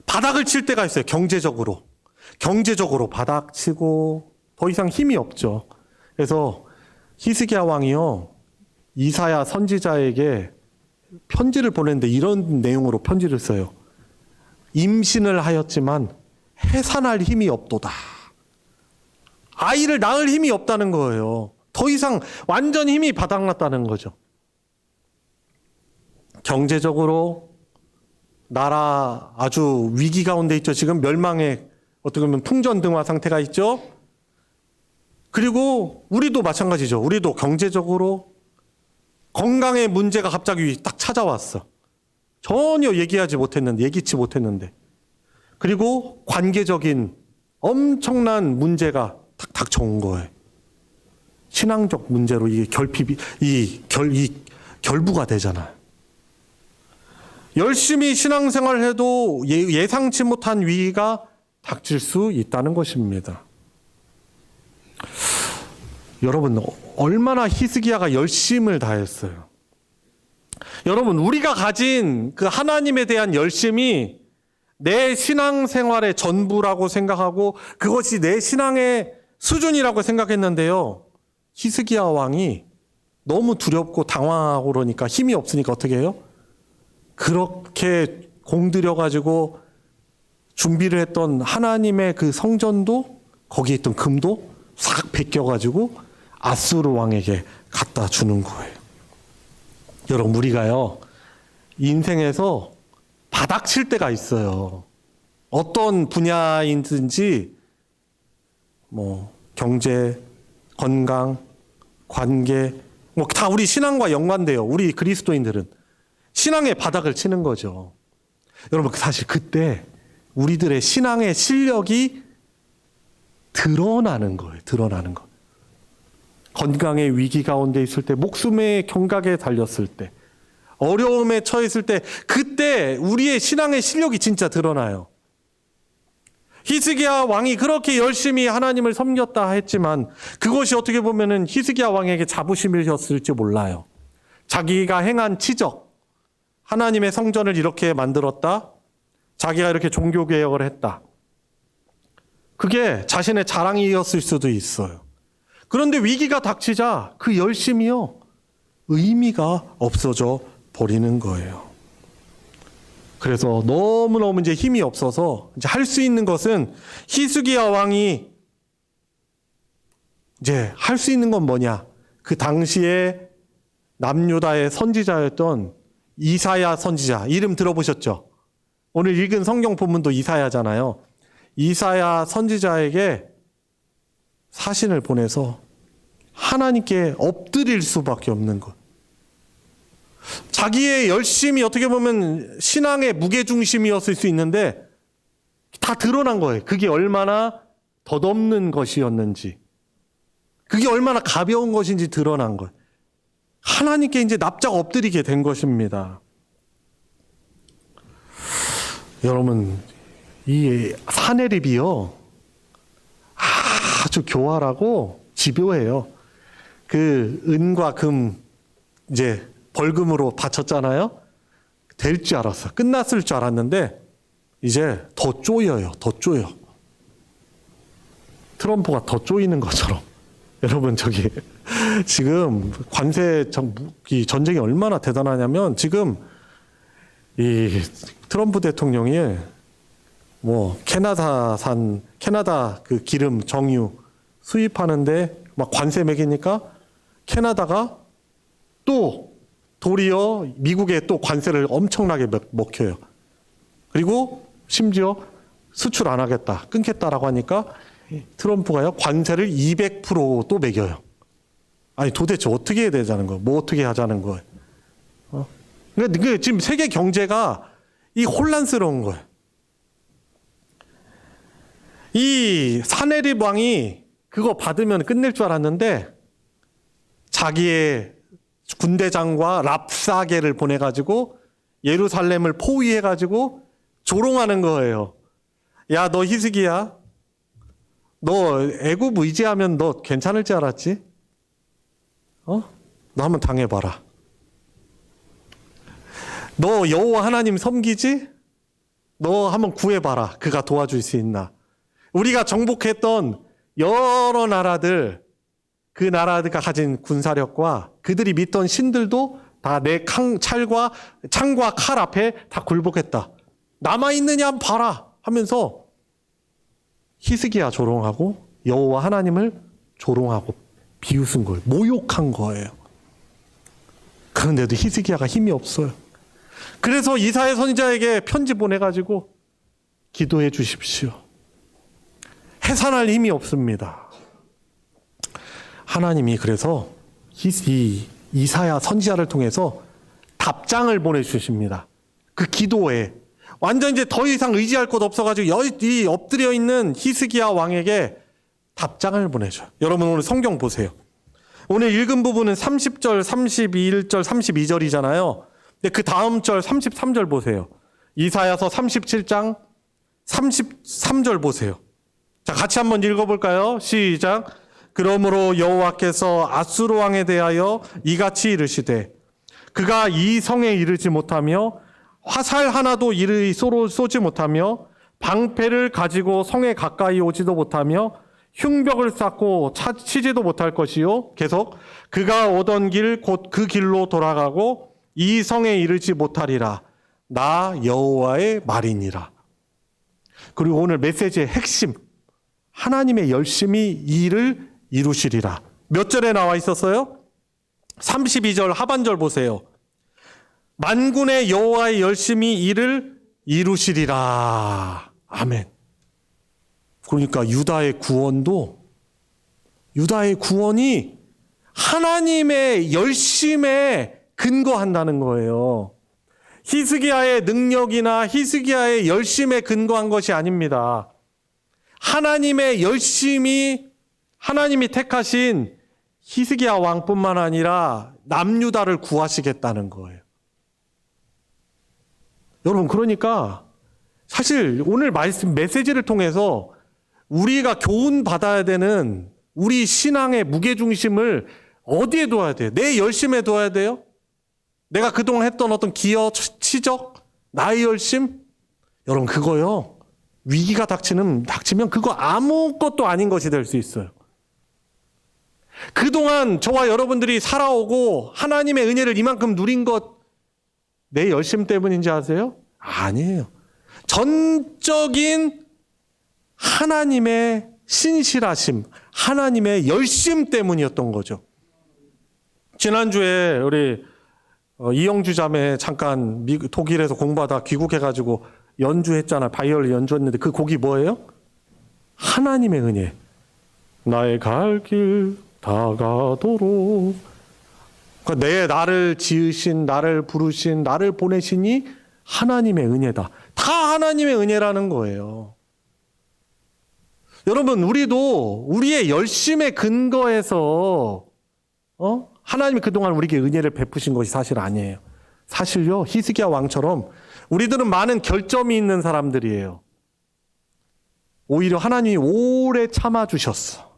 바닥을 칠 때가 있어요. 경제적으로 바닥치고 더 이상 힘이 없죠. 그래서 히스기야 왕이요, 이사야 선지자에게 편지를 보냈는데 이런 내용으로 편지를 써요. 임신을 하였지만 해산할 힘이 없도다. 아이를 낳을 힘이 없다는 거예요. 더 이상 완전 힘이 바닥났다는 거죠. 경제적으로 나라 아주 위기 가운데 있죠. 지금 멸망의 어떻게 보면 풍전등화 상태가 있죠. 그리고 우리도 마찬가지죠. 우리도 경제적으로 건강의 문제가 갑자기 딱 찾아왔어. 전혀 예기치 못했는데. 그리고 관계적인 엄청난 문제가 탁 닥쳐온 거예요. 신앙적 문제로 이게 결부가 되잖아요. 열심히 신앙생활을 해도 예상치 못한 위기가 닥칠 수 있다는 것입니다. 여러분, 얼마나 히스기야가 열심을 다했어요. 여러분, 우리가 가진 그 하나님에 대한 열심이 내 신앙생활의 전부라고 생각하고 그것이 내 신앙의 수준이라고 생각했는데요. 히스기야 왕이 너무 두렵고 당황하고 그러니까 힘이 없으니까 어떻게 해요? 그렇게 공들여가지고 준비를 했던 하나님의 그 성전도 거기에 있던 금도 싹 베껴가지고 아수르 왕에게 갖다 주는 거예요. 여러분, 우리가요, 인생에서 바닥칠 때가 있어요. 어떤 분야이든지 경제, 건강, 관계 다 우리 신앙과 연관돼요. 우리 그리스도인들은 신앙의 바닥을 치는 거죠. 여러분, 사실 그때 우리들의 신앙의 실력이 드러나는 거예요. 드러나는 거. 건강의 위기 가운데 있을 때, 목숨의 경각에 달렸을 때, 어려움에 처했을 때, 그때 우리의 신앙의 실력이 진짜 드러나요. 히스기야 왕이 그렇게 열심히 하나님을 섬겼다 했지만 그것이 어떻게 보면은 히스기야 왕에게 자부심이었을지 몰라요. 자기가 행한 치적, 하나님의 성전을 이렇게 만들었다, 자기가 이렇게 종교개혁을 했다, 그게 자신의 자랑이었을 수도 있어요. 그런데 위기가 닥치자 그 열심이요, 의미가 없어져 버리는 거예요. 그래서 너무너무 이제 힘이 없어서 이제 할 수 있는 것은, 히스기야 왕이 이제 할 수 있는 건 뭐냐? 그 당시에 남유다의 선지자였던 이사야 선지자, 이름 들어보셨죠? 오늘 읽은 성경 본문도 이사야잖아요. 이사야 선지자에게 사신을 보내서 하나님께 엎드릴 수밖에 없는 것. 자기의 열심이 어떻게 보면 신앙의 무게중심이었을 수 있는데 다 드러난 거예요. 그게 얼마나 덧없는 것이었는지, 그게 얼마나 가벼운 것인지 드러난 거예요. 하나님께 이제 납작 엎드리게 된 것입니다. 여러분, 이 사내립이요, 아주 교활하고 집요해요. 그 은과 금 이제 벌금으로 바쳤잖아요. 될 줄 알았어. 끝났을 줄 알았는데 이제 더 쪼여요. 더 쪼여. 트럼프가 더 쪼이는 것처럼. 여러분, 저기 지금 관세 전쟁이 얼마나 대단하냐면, 지금 이 트럼프 대통령이 캐나다 그 기름 정유 수입하는데 막 관세 매기니까 캐나다가 또 도리어 미국에 또 관세를 엄청나게 먹혀요. 그리고 심지어 수출 안 하겠다, 끊겠다라고 하니까 트럼프가요, 관세를 200% 매겨요. 아니, 도대체 어떻게 해야 되자는 거예요? 뭐 어떻게 하자는 거예요? 그러니까 지금 세계 경제가 이 혼란스러운 거예요. 이 사네립 왕이 그거 받으면 끝낼 줄 알았는데 자기의 군대장과 랍사게를 보내가지고 예루살렘을 포위해가지고 조롱하는 거예요. 야, 너 히스기야, 너 애굽 의지하면 너 괜찮을 줄 알았지? 너 한번 당해봐라. 너 여호와 하나님 섬기지? 너 한번 구해봐라. 그가 도와줄 수 있나? 우리가 정복했던 여러 나라들, 그 나라가 가진 군사력과 그들이 믿던 신들도 다 내 창과 칼 앞에 다 굴복했다. 남아있느냐 봐라 하면서 히스기야 조롱하고 여호와 하나님을 조롱하고 비웃은 거예요. 모욕한 거예요. 그런데도 히스기야가 힘이 없어요. 그래서 이사야 선지자에게 편지 보내가지고 기도해 주십시오. 해산할 힘이 없습니다. 하나님이 그래서 이사야 선지자를 통해서 답장을 보내주십니다. 그 기도에 완전 이제 더 이상 의지할 곳 없어가지고 이 엎드려 있는 히스기야 왕에게 답장을 보내줘요. 여러분 오늘 성경 보세요. 오늘 읽은 부분은 30절, 31절, 32절이잖아요. 근데 그 다음 절 33절 보세요. 이사야서 37장 33절 보세요. 자, 같이 한번 읽어볼까요? 시작. 그러므로 여호와께서 아수르 왕에 대하여 이같이 이르시되 그가 이 성에 이르지 못하며 화살 하나도 이르이 쏘지 못하며 방패를 가지고 성에 가까이 오지도 못하며 흉벽을 쌓고 치지도 못할 것이요. 계속 그가 오던 길 곧 그 길로 돌아가고 이 성에 이르지 못하리라. 나 여호와의 말이니라. 그리고 오늘 메시지의 핵심, 하나님의 열심히 일을 이루시리라. 몇 절에 나와 있었어요? 32절 하반절 보세요. 만군의 여호와의 열심히 일을 이루시리라. 아멘. 그러니까 유다의 구원이 하나님의 열심에 근거한다는 거예요. 히스기야의 능력이나 히스기야의 열심에 근거한 것이 아닙니다. 하나님의 열심이 하나님이 택하신 히스기야 왕뿐만 아니라 남유다를 구하시겠다는 거예요. 여러분, 그러니까 사실 오늘 말씀 메시지를 통해서 우리가 교훈 받아야 되는 우리 신앙의 무게중심을 어디에 둬야 돼요? 내 열심에 둬야 돼요? 내가 그동안 했던 어떤 기여, 치적, 나의 열심? 여러분, 그거요. 위기가 닥치면 그거 아무것도 아닌 것이 될 수 있어요. 그동안 저와 여러분들이 살아오고 하나님의 은혜를 이만큼 누린 것 내 열심 때문인지 아세요? 아니에요. 전적인 하나님의 신실하심, 하나님의 열심 때문이었던 거죠. 지난주에 우리 이영주 자매 잠깐 독일에서 공부하다 귀국해가지고 연주했잖아요. 바이올린 연주했는데 그 곡이 뭐예요? 하나님의 은혜. 나의 갈 길 다가도록. 그러니까 나를 지으신, 나를 부르신, 나를 보내시니 하나님의 은혜다. 다 하나님의 은혜라는 거예요. 여러분, 우리도 우리의 열심에 근거해서 하나님이 그동안 우리에게 은혜를 베푸신 것이 사실 아니에요. 사실요, 히스기야 왕처럼 우리들은 많은 결점이 있는 사람들이에요. 오히려 하나님이 오래 참아주셨어.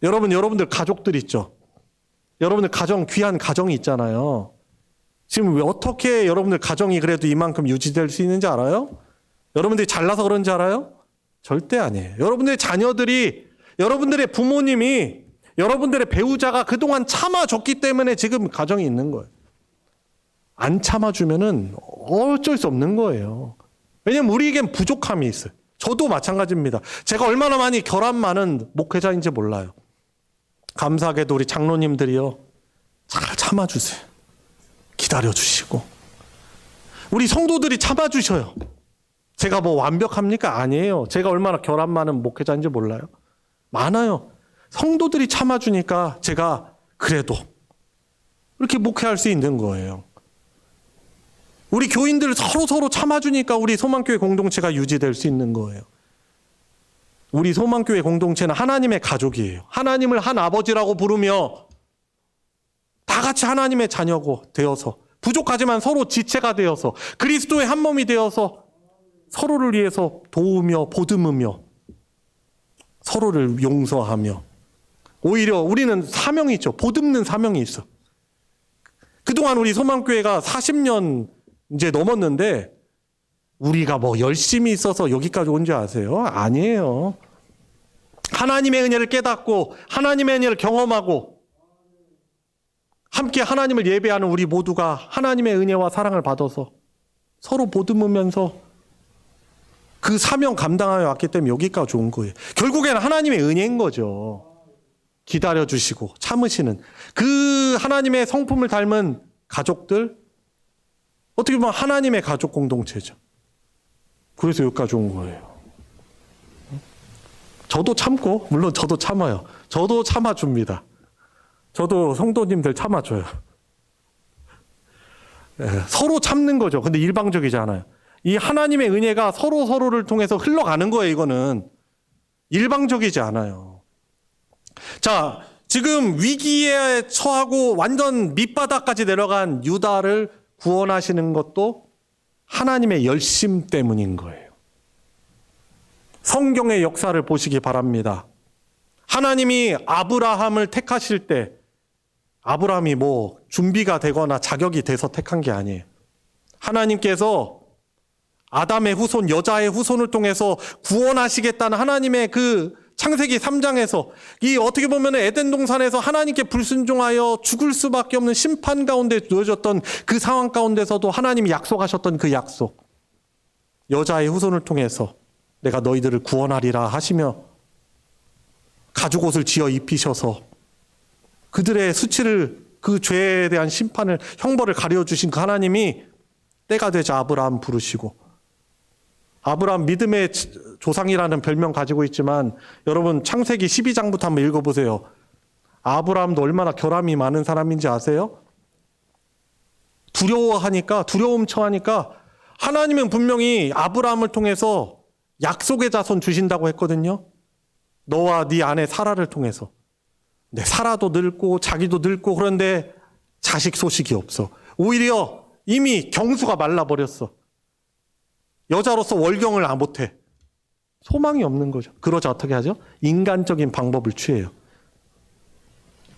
여러분들 가족들 있죠? 여러분들 귀한 가정이 있잖아요. 지금 왜 어떻게 여러분들 가정이 그래도 이만큼 유지될 수 있는지 알아요? 여러분들이 잘나서 그런지 알아요? 절대 아니에요. 여러분들의 자녀들이, 여러분들의 부모님이, 여러분들의 배우자가 그동안 참아줬기 때문에 지금 가정이 있는 거예요. 안 참아주면은 어쩔 수 없는 거예요. 왜냐면 우리에겐 부족함이 있어요. 저도 마찬가지입니다. 제가 얼마나 많이 결함 많은 목회자인지 몰라요. 감사하게도 우리 장로님들이요, 잘 참아주세요. 기다려주시고. 우리 성도들이 참아주셔요. 제가 뭐 완벽합니까? 아니에요. 제가 얼마나 결함 많은 목회자인지 몰라요. 많아요. 성도들이 참아주니까 제가 그래도 이렇게 목회할 수 있는 거예요. 우리 교인들 서로 참아주니까 우리 소망교회 공동체가 유지될 수 있는 거예요. 우리 소망교회 공동체는 하나님의 가족이에요. 하나님을 한 아버지라고 부르며 다 같이 하나님의 자녀고 되어서, 부족하지만 서로 지체가 되어서 그리스도의 한 몸이 되어서 서로를 위해서 도우며 보듬으며 서로를 용서하며, 오히려 우리는 사명이 있죠. 보듬는 사명이 있어. 그동안 우리 소망교회가 40년 이제 넘었는데 우리가 뭐 열심히 있어서 여기까지 온 줄 아세요? 아니에요. 하나님의 은혜를 깨닫고 하나님의 은혜를 경험하고 함께 하나님을 예배하는 우리 모두가 하나님의 은혜와 사랑을 받아서 서로 보듬으면서 그 사명 감당하여 왔기 때문에 여기까지 온 거예요. 결국에는 하나님의 은혜인 거죠. 기다려주시고 참으시는 그 하나님의 성품을 닮은 가족들, 어떻게 보면 하나님의 가족 공동체죠. 그래서 여기까지 온 거예요. 저도 참고, 물론 저도 참아요. 저도 참아줍니다. 저도 성도님들 참아줘요. 서로 참는 거죠. 근데 일방적이지 않아요. 이 하나님의 은혜가 서로를 통해서 흘러가는 거예요. 이거는 일방적이지 않아요. 자, 지금 위기에 처하고 완전 밑바닥까지 내려간 유다를 구원하시는 것도 하나님의 열심 때문인 거예요. 성경의 역사를 보시기 바랍니다. 하나님이 아브라함을 택하실 때 아브라함이 뭐 준비가 되거나 자격이 돼서 택한 게 아니에요. 하나님께서 아담의 후손, 여자의 후손을 통해서 구원하시겠다는 하나님의 그 창세기 3장에서 이 어떻게 보면 에덴 동산에서 하나님께 불순종하여 죽을 수밖에 없는 심판 가운데 놓여졌던 그 상황 가운데서도 하나님이 약속하셨던 그 약속, 여자의 후손을 통해서 내가 너희들을 구원하리라 하시며 가죽 옷을 지어 입히셔서 그들의 수치를, 그 죄에 대한 심판을, 형벌을 가려주신 그 하나님이 때가 되자 아브라함 부르시고, 아브라함 믿음의 조상이라는 별명 가지고 있지만 여러분 창세기 12장부터 한번 읽어보세요. 아브라함도 얼마나 결함이 많은 사람인지 아세요? 두려움 처하니까 하나님은 분명히 아브라함을 통해서 약속의 자손 주신다고 했거든요. 너와 네 아내 사라를 통해서. 네, 사라도 늙고 자기도 늙고 그런데 자식 소식이 없어. 오히려 이미 경수가 말라버렸어. 여자로서 월경을 못해. 소망이 없는 거죠. 그러자 어떻게 하죠? 인간적인 방법을 취해요.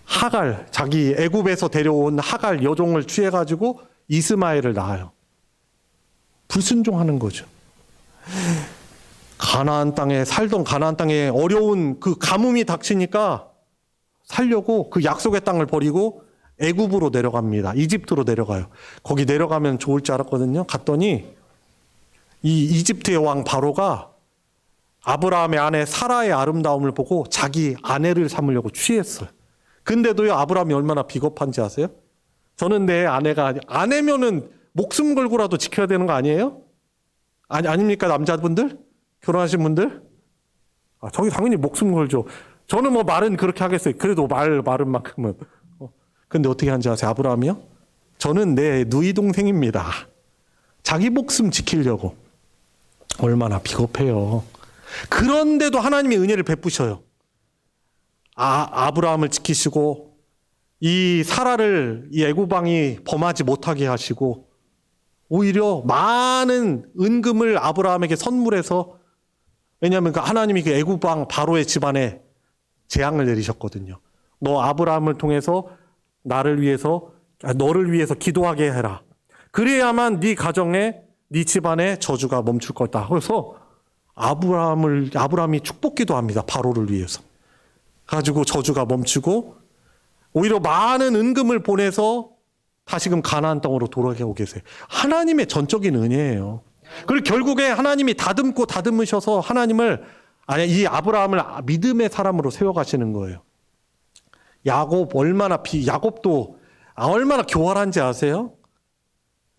하갈, 자기 애굽에서 데려온 하갈 여종을 취해가지고 이스마엘을 낳아요. 불순종하는 거죠. 살던 가나안 땅에 어려운 그 가뭄이 닥치니까 살려고 그 약속의 땅을 버리고 애굽으로 내려갑니다. 이집트로 내려가요. 거기 내려가면 좋을 줄 알았거든요. 갔더니 이 이집트의 왕 바로가 아브라함의 아내 사라의 아름다움을 보고 자기 아내를 삼으려고 취했어요. 근데도요, 아브라함이 얼마나 비겁한지 아세요? 저는 내 아내면은 목숨 걸고라도 지켜야 되는 거 아니에요? 아닙니까, 남자분들? 결혼하신 분들? 저기 당연히 목숨 걸죠. 저는 뭐 말은 그렇게 하겠어요. 그래도 말은 만큼은. 근데 어떻게 하는지 아세요? 아브라함이요? 저는 내 누이 동생입니다. 자기 목숨 지키려고. 얼마나 비겁해요. 그런데도 하나님의 은혜를 베푸셔요. 아브라함을 지키시고 이 사라를 이 애굽 왕이 범하지 못하게 하시고 오히려 많은 은금을 아브라함에게 선물해서, 왜냐하면 그 하나님이 그 애굽 왕 바로의 집안에 재앙을 내리셨거든요. 너 아브라함을 통해서 너를 위해서 기도하게 해라. 그래야만 네 가정에, 네 집안에 저주가 멈출 거다. 그래서 아브라함이 축복기도 합니다. 바로를 위해서. 가지고 저주가 멈추고 오히려 많은 은금을 보내서 다시금 가나안 땅으로 돌아오게 계세요. 하나님의 전적인 은혜예요. 그리고 결국에 하나님이 다듬으셔서 이 아브라함을 믿음의 사람으로 세워가시는 거예요. 야곱도 얼마나 교활한지 아세요?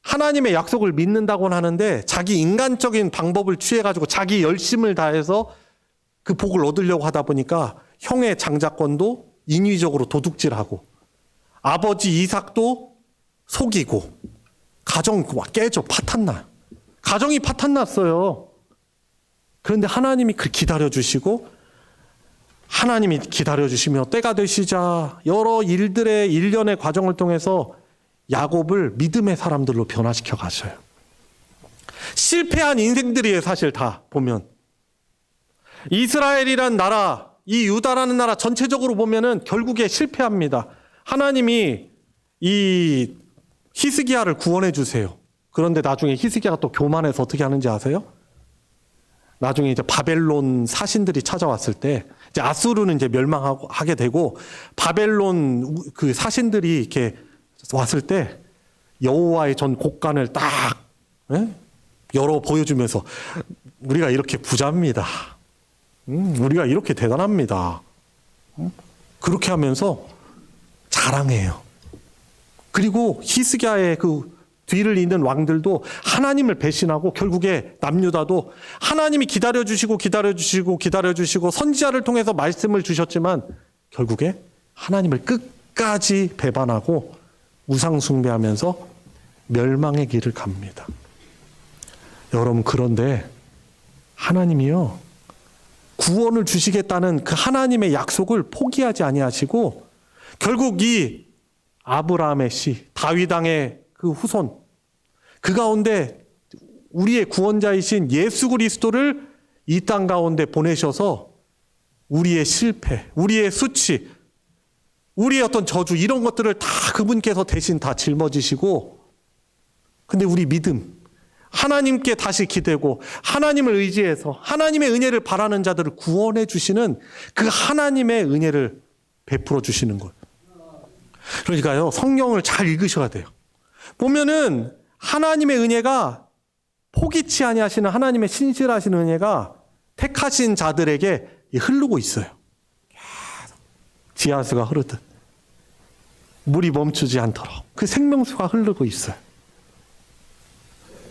하나님의 약속을 믿는다고는 하는데 자기 인간적인 방법을 취해가지고 자기 열심을 다해서 그 복을 얻으려고 하다 보니까 형의 장자권도 인위적으로 도둑질하고 아버지 이삭도 속이고 가정 깨져 파탄나요. 가정이 파탄났어요. 그런데 하나님이 기다려주시고 하나님이 기다려주시며 때가 되시자 여러 일련의 과정을 통해서 야곱을 믿음의 사람들로 변화시켜 가셔요. 실패한 인생들이에요. 사실 다 보면 이스라엘이란 나라, 이 유다라는 나라 전체적으로 보면은 결국에 실패합니다. 하나님이 이 히스기야를 구원해 주세요. 그런데 나중에 히스기야가 또 교만해서 어떻게 하는지 아세요? 나중에 이제 바벨론 사신들이 찾아왔을 때 이제 아수르는 이제 멸망하게 되고 바벨론 그 사신들이 이렇게 왔을 때 여호와의 전 곡간을 딱 열어 보여주면서 우리가 이렇게 부자입니다. 우리가 이렇게 대단합니다. 그렇게 하면서 자랑해요. 그리고 히스기야의 그 뒤를 잇는 왕들도 하나님을 배신하고 결국에 남유다도 하나님이 기다려주시고 선지자를 통해서 말씀을 주셨지만 결국에 하나님을 끝까지 배반하고 우상 숭배하면서 멸망의 길을 갑니다. 여러분, 그런데 하나님이요, 구원을 주시겠다는 그 하나님의 약속을 포기하지 아니하시고 결국 이 아브라함의 씨, 다윗 왕의 그 후손, 그 가운데 우리의 구원자이신 예수 그리스도를 이 땅 가운데 보내셔서 우리의 실패, 우리의 수치, 우리의 어떤 저주 이런 것들을 다 그분께서 대신 다 짊어지시고, 근데 우리 믿음, 하나님께 다시 기대고 하나님을 의지해서 하나님의 은혜를 바라는 자들을 구원해 주시는 그 하나님의 은혜를 베풀어 주시는 거예요. 그러니까요, 성경을 잘 읽으셔야 돼요. 보면은 하나님의 은혜가 포기치 아니하시는 하나님의 신실하신 은혜가 택하신 자들에게 흐르고 있어요. 지하수가 흐르듯 물이 멈추지 않도록 그 생명수가 흐르고 있어요.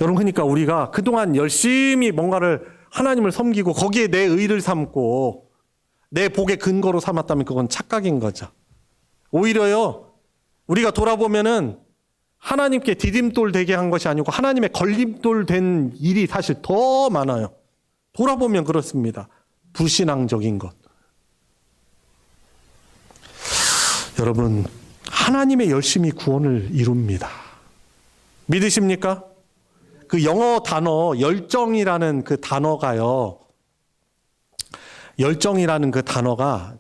여러분, 그러니까 우리가 그동안 열심히 뭔가를 하나님을 섬기고 거기에 내 의를 삼고 내 복의 근거로 삼았다면 그건 착각인 거죠. 오히려요, 우리가 돌아보면은 하나님께 디딤돌 되게 한 것이 아니고 하나님의 걸림돌 된 일이 사실 더 많아요. 돌아보면 그렇습니다. 불신앙적인 것. 여러분, 하나님의 열심히 구원을 이룹니다. 믿으십니까? 그 영어 단어 열정이라는 그 단어가요. 열정이라는 그 단어가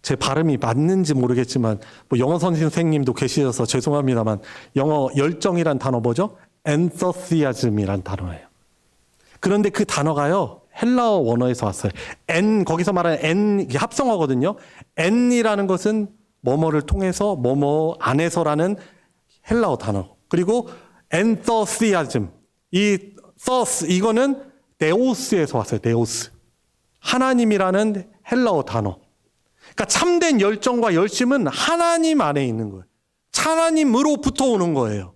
제 발음이 맞는지 모르겠지만 뭐 영어 선생님도 계시셔서 죄송합니다만 영어 열정이란 단어 뭐죠? enthusiasm이란 단어예요. 그런데 그 단어가요, 헬라어 원어에서 왔어요. 거기서 말하는 N 합성어거든요. N이라는 것은 뭐뭐를 통해서 뭐뭐 안에서라는 헬라어 단어. 그리고 enthusiasm, 이거는 네오스에서 왔어요. 네오스. 하나님이라는 헬라어 단어. 그러니까 참된 열정과 열심은 하나님 안에 있는 거예요. 하나님으로부터 오는 거예요.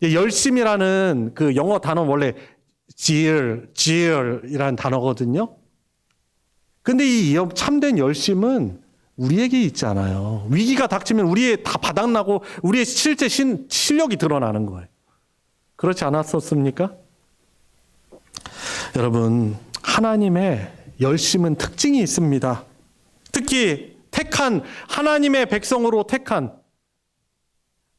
열심이라는 그 영어 단어 원래 zeal이라는 단어거든요. 근데 이 참된 열심은 우리에게 있지 않아요. 위기가 닥치면 우리의 다 바닥나고 우리의 실제 실력이 드러나는 거예요. 그렇지 않았었습니까? 여러분, 하나님의 열심은 특징이 있습니다. 특히 택한 하나님의 백성으로 택한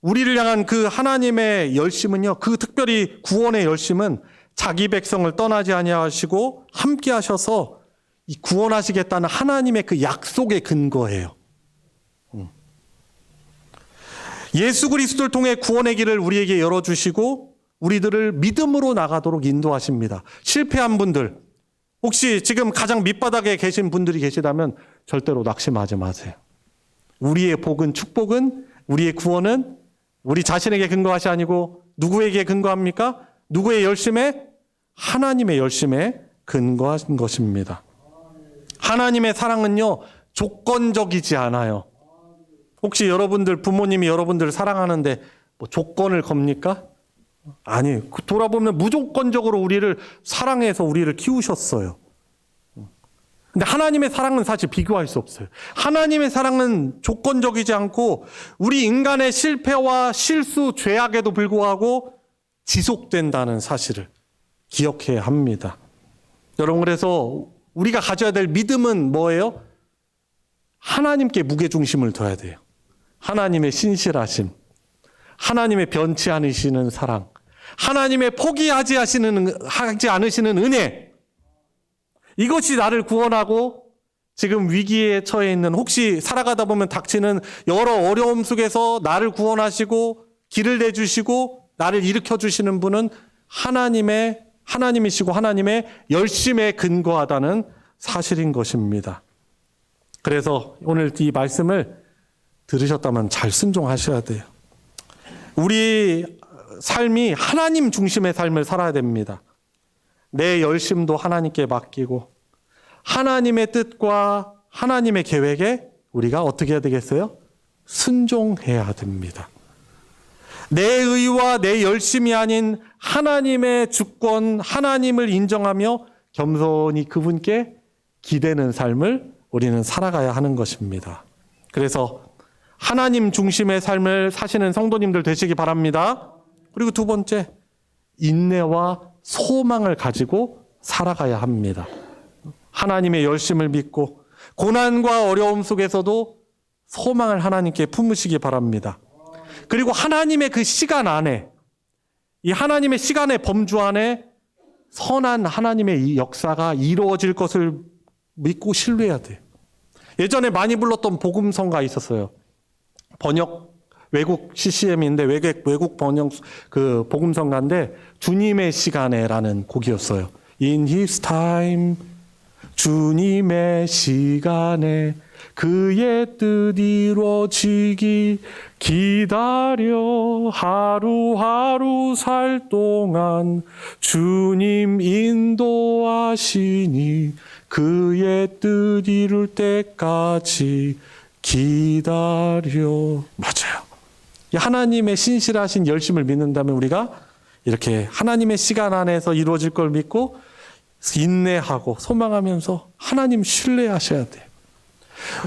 우리를 향한 그 하나님의 열심은요, 그 특별히 구원의 열심은 자기 백성을 떠나지 아니하시고 함께 하셔서 이 구원하시겠다는 하나님의 그 약속의 근거예요. 예수 그리스도를 통해 구원의 길을 우리에게 열어주시고 우리들을 믿음으로 나가도록 인도하십니다. 실패한 분들, 혹시 지금 가장 밑바닥에 계신 분들이 계시다면 절대로 낙심하지 마세요. 우리의 복은, 축복은, 우리의 구원은 우리 자신에게 근거하시 아니고 누구에게 근거합니까? 누구의 열심에? 하나님의 열심에 근거한 것입니다. 하나님의 사랑은요, 조건적이지 않아요. 혹시 여러분들, 부모님이 여러분들을 사랑하는데 뭐 조건을 겁니까? 아니, 돌아보면 무조건적으로 우리를 사랑해서 우리를 키우셨어요. 근데 하나님의 사랑은 사실 비교할 수 없어요. 하나님의 사랑은 조건적이지 않고 우리 인간의 실패와 실수, 죄악에도 불구하고 지속된다는 사실을 기억해야 합니다. 여러분, 그래서 우리가 가져야 될 믿음은 뭐예요? 하나님께 무게중심을 둬야 돼요. 하나님의 신실하심, 하나님의 변치 않으시는 사랑, 하나님의 포기하지 않으시는 은혜, 이것이 나를 구원하고 지금 위기에 처해 있는, 혹시 살아가다 보면 닥치는 여러 어려움 속에서 나를 구원하시고 길을 내주시고 나를 일으켜 주시는 분은 하나님이시고 하나님의 열심에 근거하다는 사실인 것입니다. 그래서 오늘 이 말씀을 들으셨다면 잘 순종하셔야 돼요. 우리 삶이 하나님 중심의 삶을 살아야 됩니다. 내 열심도 하나님께 맡기고 하나님의 뜻과 하나님의 계획에 우리가 어떻게 해야 되겠어요? 순종해야 됩니다. 내 의와 내 열심이 아닌 하나님의 주권, 하나님을 인정하며 겸손히 그분께 기대는 삶을 우리는 살아가야 하는 것입니다. 그래서 하나님 중심의 삶을 사시는 성도님들 되시기 바랍니다. 그리고 두 번째, 인내와 소망을 가지고 살아가야 합니다. 하나님의 열심을 믿고 고난과 어려움 속에서도 소망을 하나님께 품으시기 바랍니다. 그리고 하나님의 그 시간 안에, 이 하나님의 시간의 범주 안에 선한 하나님의 이 역사가 이루어질 것을 믿고 신뢰해야 돼요. 예전에 많이 불렀던 복음성가 있었어요. 외국 CCM인데 외국 번역 그 복음성가인데 주님의 시간에라는 곡이었어요. In His time, 주님의 시간에 그의 뜻 이루어지기 기다려 하루하루 살 동안 주님 인도하시니 그의 뜻 이룰 때까지 기다려. 맞아요. 하나님의 신실하신 열심을 믿는다면 우리가 이렇게 하나님의 시간 안에서 이루어질 걸 믿고 인내하고 소망하면서 하나님 신뢰하셔야 돼요.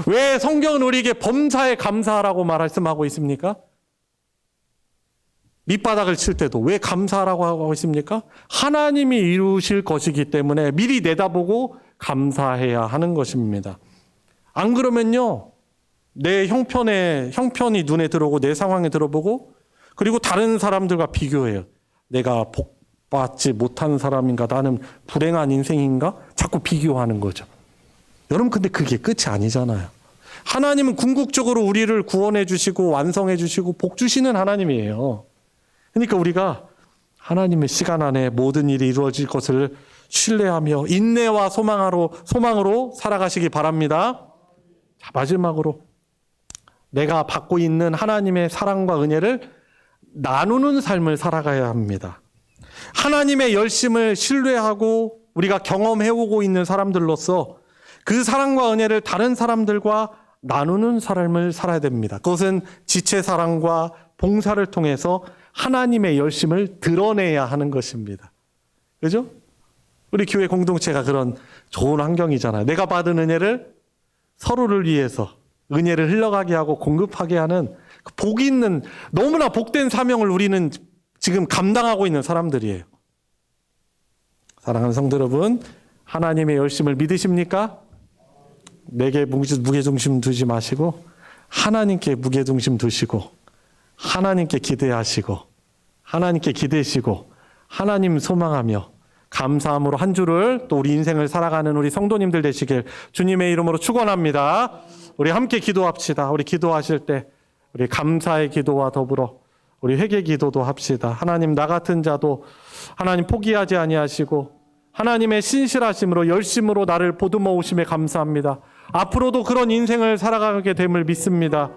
왜 성경은 우리에게 범사에 감사하라고 말씀하고 있습니까? 밑바닥을 칠 때도 왜 감사하라고 하고 있습니까? 하나님이 이루실 것이기 때문에 미리 내다보고 감사해야 하는 것입니다. 안 그러면요, 내 형편이 눈에 들어오고 내 상황에 들어보고 그리고 다른 사람들과 비교해요. 내가 복받지 못한 사람인가? 나는 불행한 인생인가? 자꾸 비교하는 거죠. 여러분, 근데 그게 끝이 아니잖아요. 하나님은 궁극적으로 우리를 구원해 주시고 완성해 주시고 복 주시는 하나님이에요. 그러니까 우리가 하나님의 시간 안에 모든 일이 이루어질 것을 신뢰하며 인내와 소망으로 살아가시기 바랍니다. 자, 마지막으로 내가 받고 있는 하나님의 사랑과 은혜를 나누는 삶을 살아가야 합니다. 하나님의 열심을 신뢰하고 우리가 경험해오고 있는 사람들로서 그 사랑과 은혜를 다른 사람들과 나누는 삶을 살아야 됩니다. 그것은 지체 사랑과 봉사를 통해서 하나님의 열심을 드러내야 하는 것입니다. 그죠? 우리 교회 공동체가 그런 좋은 환경이잖아요. 내가 받은 은혜를 서로를 위해서 은혜를 흘러가게 하고 공급하게 하는 복 있는, 너무나 복된 사명을 우리는 지금 감당하고 있는 사람들이에요. 사랑하는 성도 여러분, 하나님의 열심을 믿으십니까? 내게 무게중심 두지 마시고 하나님께 무게중심 두시고 하나님께 기대하시고 하나님께 기대시고 하나님 소망하며 감사함으로 한 주를 또 우리 인생을 살아가는 우리 성도님들 되시길 주님의 이름으로 축원합니다. 우리 함께 기도합시다. 우리 기도하실 때 우리 감사의 기도와 더불어 우리 회개 기도도 합시다. 하나님, 나 같은 자도 하나님 포기하지 아니하시고 하나님의 신실하심으로 열심으로 나를 보듬어 오심에 감사합니다. 앞으로도 그런 인생을 살아가게 됨을 믿습니다.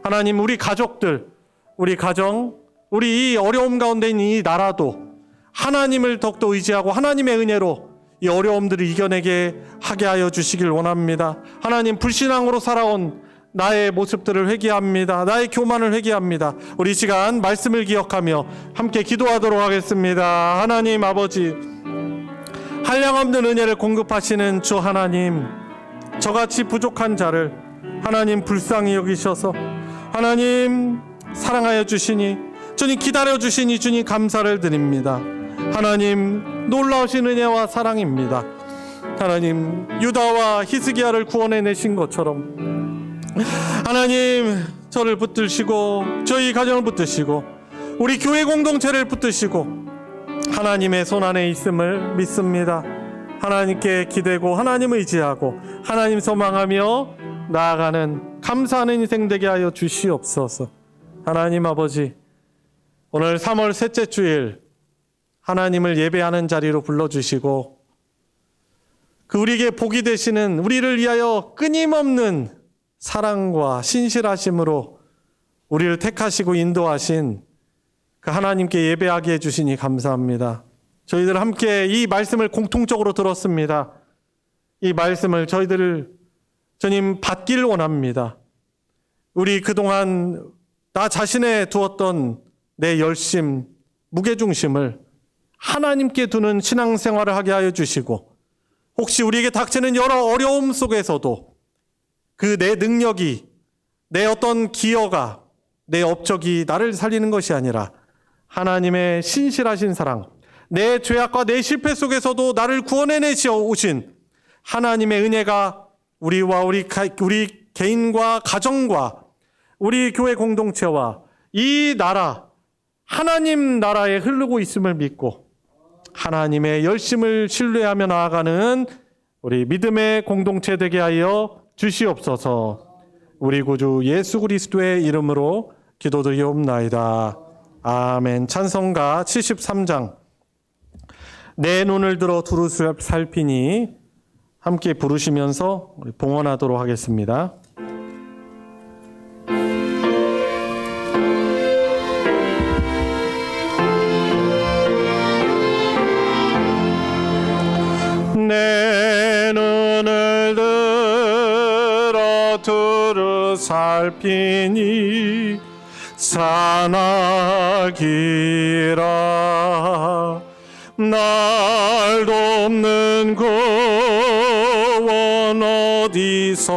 하나님, 우리 가족들, 우리 가정, 우리 이 어려움 가운데 있는 이 나라도 하나님을 더욱더 의지하고 하나님의 은혜로 이 어려움들을 이겨내게 하게 하여 주시길 원합니다. 하나님, 불신앙으로 살아온 나의 모습들을 회개합니다. 나의 교만을 회개합니다. 우리 시간 말씀을 기억하며 함께 기도하도록 하겠습니다. 하나님 아버지, 한량없는 은혜를 공급하시는 주 하나님, 저같이 부족한 자를 하나님 불쌍히 여기셔서 하나님 사랑하여 주시니, 주님 기다려 주시니 주님 감사를 드립니다. 하나님, 놀라우신 은혜와 사랑입니다. 하나님, 유다와 히스기야를 구원해 내신 것처럼 하나님, 저를 붙드시고 저희 가정을 붙드시고 우리 교회 공동체를 붙드시고 하나님의 손안에 있음을 믿습니다. 하나님께 기대고 하나님 의지하고 하나님 소망하며 나아가는 감사하는 인생 되게 하여 주시옵소서. 하나님 아버지, 오늘 3월 셋째 주일 하나님을 예배하는 자리로 불러주시고 그 우리에게 복이 되시는 우리를 위하여 끊임없는 사랑과 신실하심으로 우리를 택하시고 인도하신 그 하나님께 예배하게 해주시니 감사합니다. 저희들 함께 이 말씀을 공통적으로 들었습니다. 이 말씀을 주님 받기를 원합니다. 우리 그동안 나 자신에 두었던 내 열심, 무게중심을 하나님께 두는 신앙생활을 하게 하여 주시고 혹시 우리에게 닥치는 여러 어려움 속에서도 그 내 능력이, 내 어떤 기여가, 내 업적이 나를 살리는 것이 아니라 하나님의 신실하신 사랑, 내 죄악과 내 실패 속에서도 나를 구원해내시어 오신 하나님의 은혜가 우리와 우리 개인과 가정과 우리 교회 공동체와 이 나라, 하나님 나라에 흐르고 있음을 믿고 하나님의 열심을 신뢰하며 나아가는 우리 믿음의 공동체 되게 하여 주시옵소서. 우리 구주 예수 그리스도의 이름으로 기도드리옵나이다. 아멘. 찬송가 73장 내 눈을 들어 두루 살피니 함께 부르시면서 봉헌하도록 하겠습니다. 내 눈을 들어 두루 살피니 산악이라 날 돕는 구원 어디서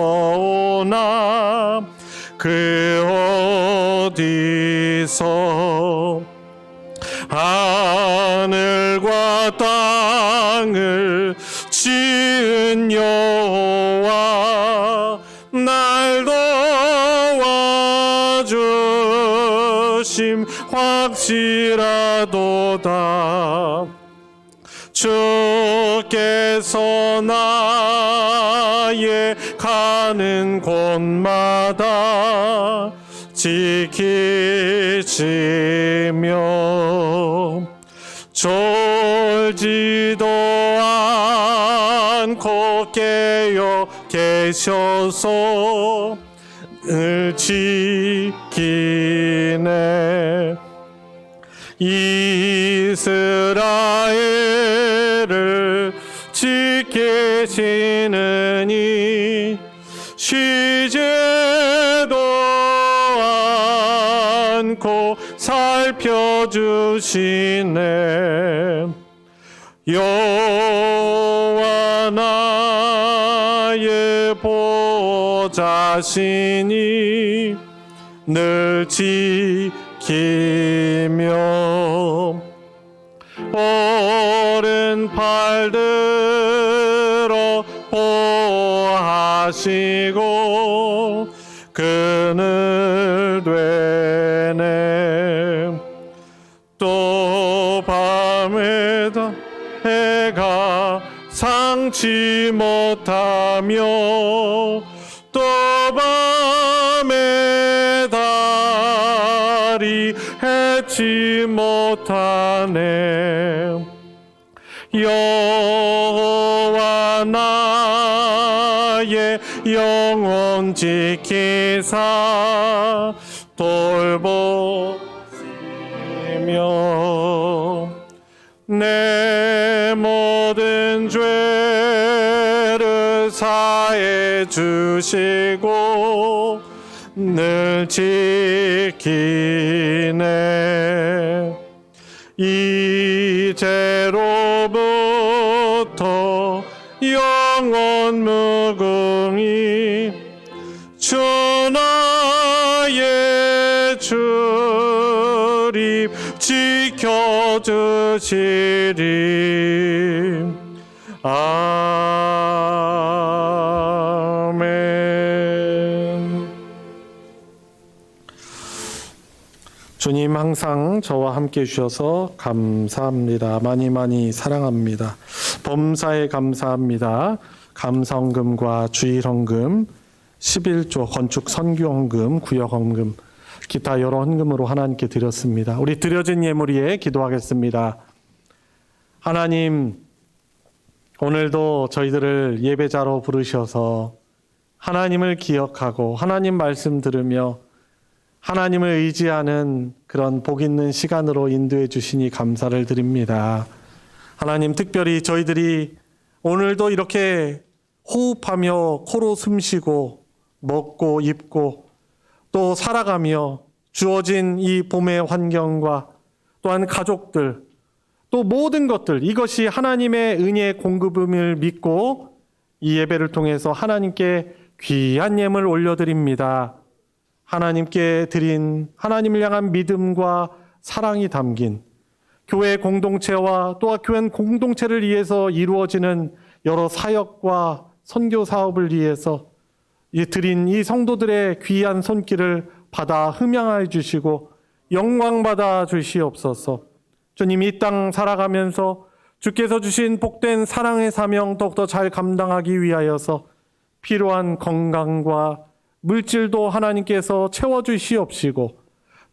오나 그 어디서 하늘과 땅을 지은 여호와 날 도와주심 확실하도다. 주께서 나의 가는 곳마다 지키시며 졸지도 않고 깨어 계셔서 늘 지키네. 이스라엘을 지키시느니 쉬지도 않고 살펴주시네. 여호와 나의 보호자시니 늘 지키며 오른팔 들어 보호하시고 그늘 되네. 또 밤에다 해가 상치 못하며 또 밤에 달이 해치 못하네. 여호와 나의 영혼 지키사 돌보시며 내 모든 죄를 사해 주시고 늘 지키네. 이제로부터 영원 무궁히 주 나의 주님 지켜주시리. 아멘. 주님 항상 저와 함께 해주셔서 감사합니다. 많이 많이 사랑합니다. 범사에 감사합니다. 감사헌금과 주일헌금, 11조 건축 선교헌금, 구역헌금, 기타 여러 헌금으로 하나님께 드렸습니다. 우리 드려진 예물 위에 기도하겠습니다. 하나님, 오늘도 저희들을 예배자로 부르셔서 하나님을 기억하고 하나님 말씀 들으며 하나님을 의지하는 그런 복 있는 시간으로 인도해 주시니 감사를 드립니다. 하나님, 특별히 저희들이 오늘도 이렇게 호흡하며 코로 숨쉬고 먹고 입고 또 살아가며 주어진 이 봄의 환경과 또한 가족들 또 모든 것들, 이것이 하나님의 은혜의 공급음을 믿고 이 예배를 통해서 하나님께 귀한 예물 올려드립니다. 하나님께 드린 하나님을 향한 믿음과 사랑이 담긴 교회 공동체와 또한 교회 공동체를 위해서 이루어지는 여러 사역과 선교 사업을 위해서 드린 이 성도들의 귀한 손길을 받아 흠양하여 주시고 영광받아 주시옵소서. 주님, 이 땅 살아가면서 주께서 주신 복된 사랑의 사명 더욱더 잘 감당하기 위하여서 필요한 건강과 물질도 하나님께서 채워주시옵시고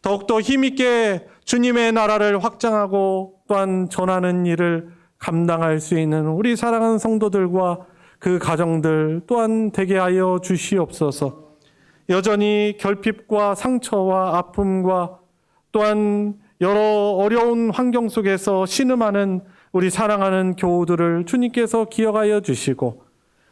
더욱더 힘있게 주님의 나라를 확장하고 또한 전하는 일을 감당할 수 있는 우리 사랑하는 성도들과 그 가정들 또한 되게 하여 주시옵소서. 여전히 결핍과 상처와 아픔과 또한 여러 어려운 환경 속에서 신음하는 우리 사랑하는 교우들을 주님께서 기억하여 주시고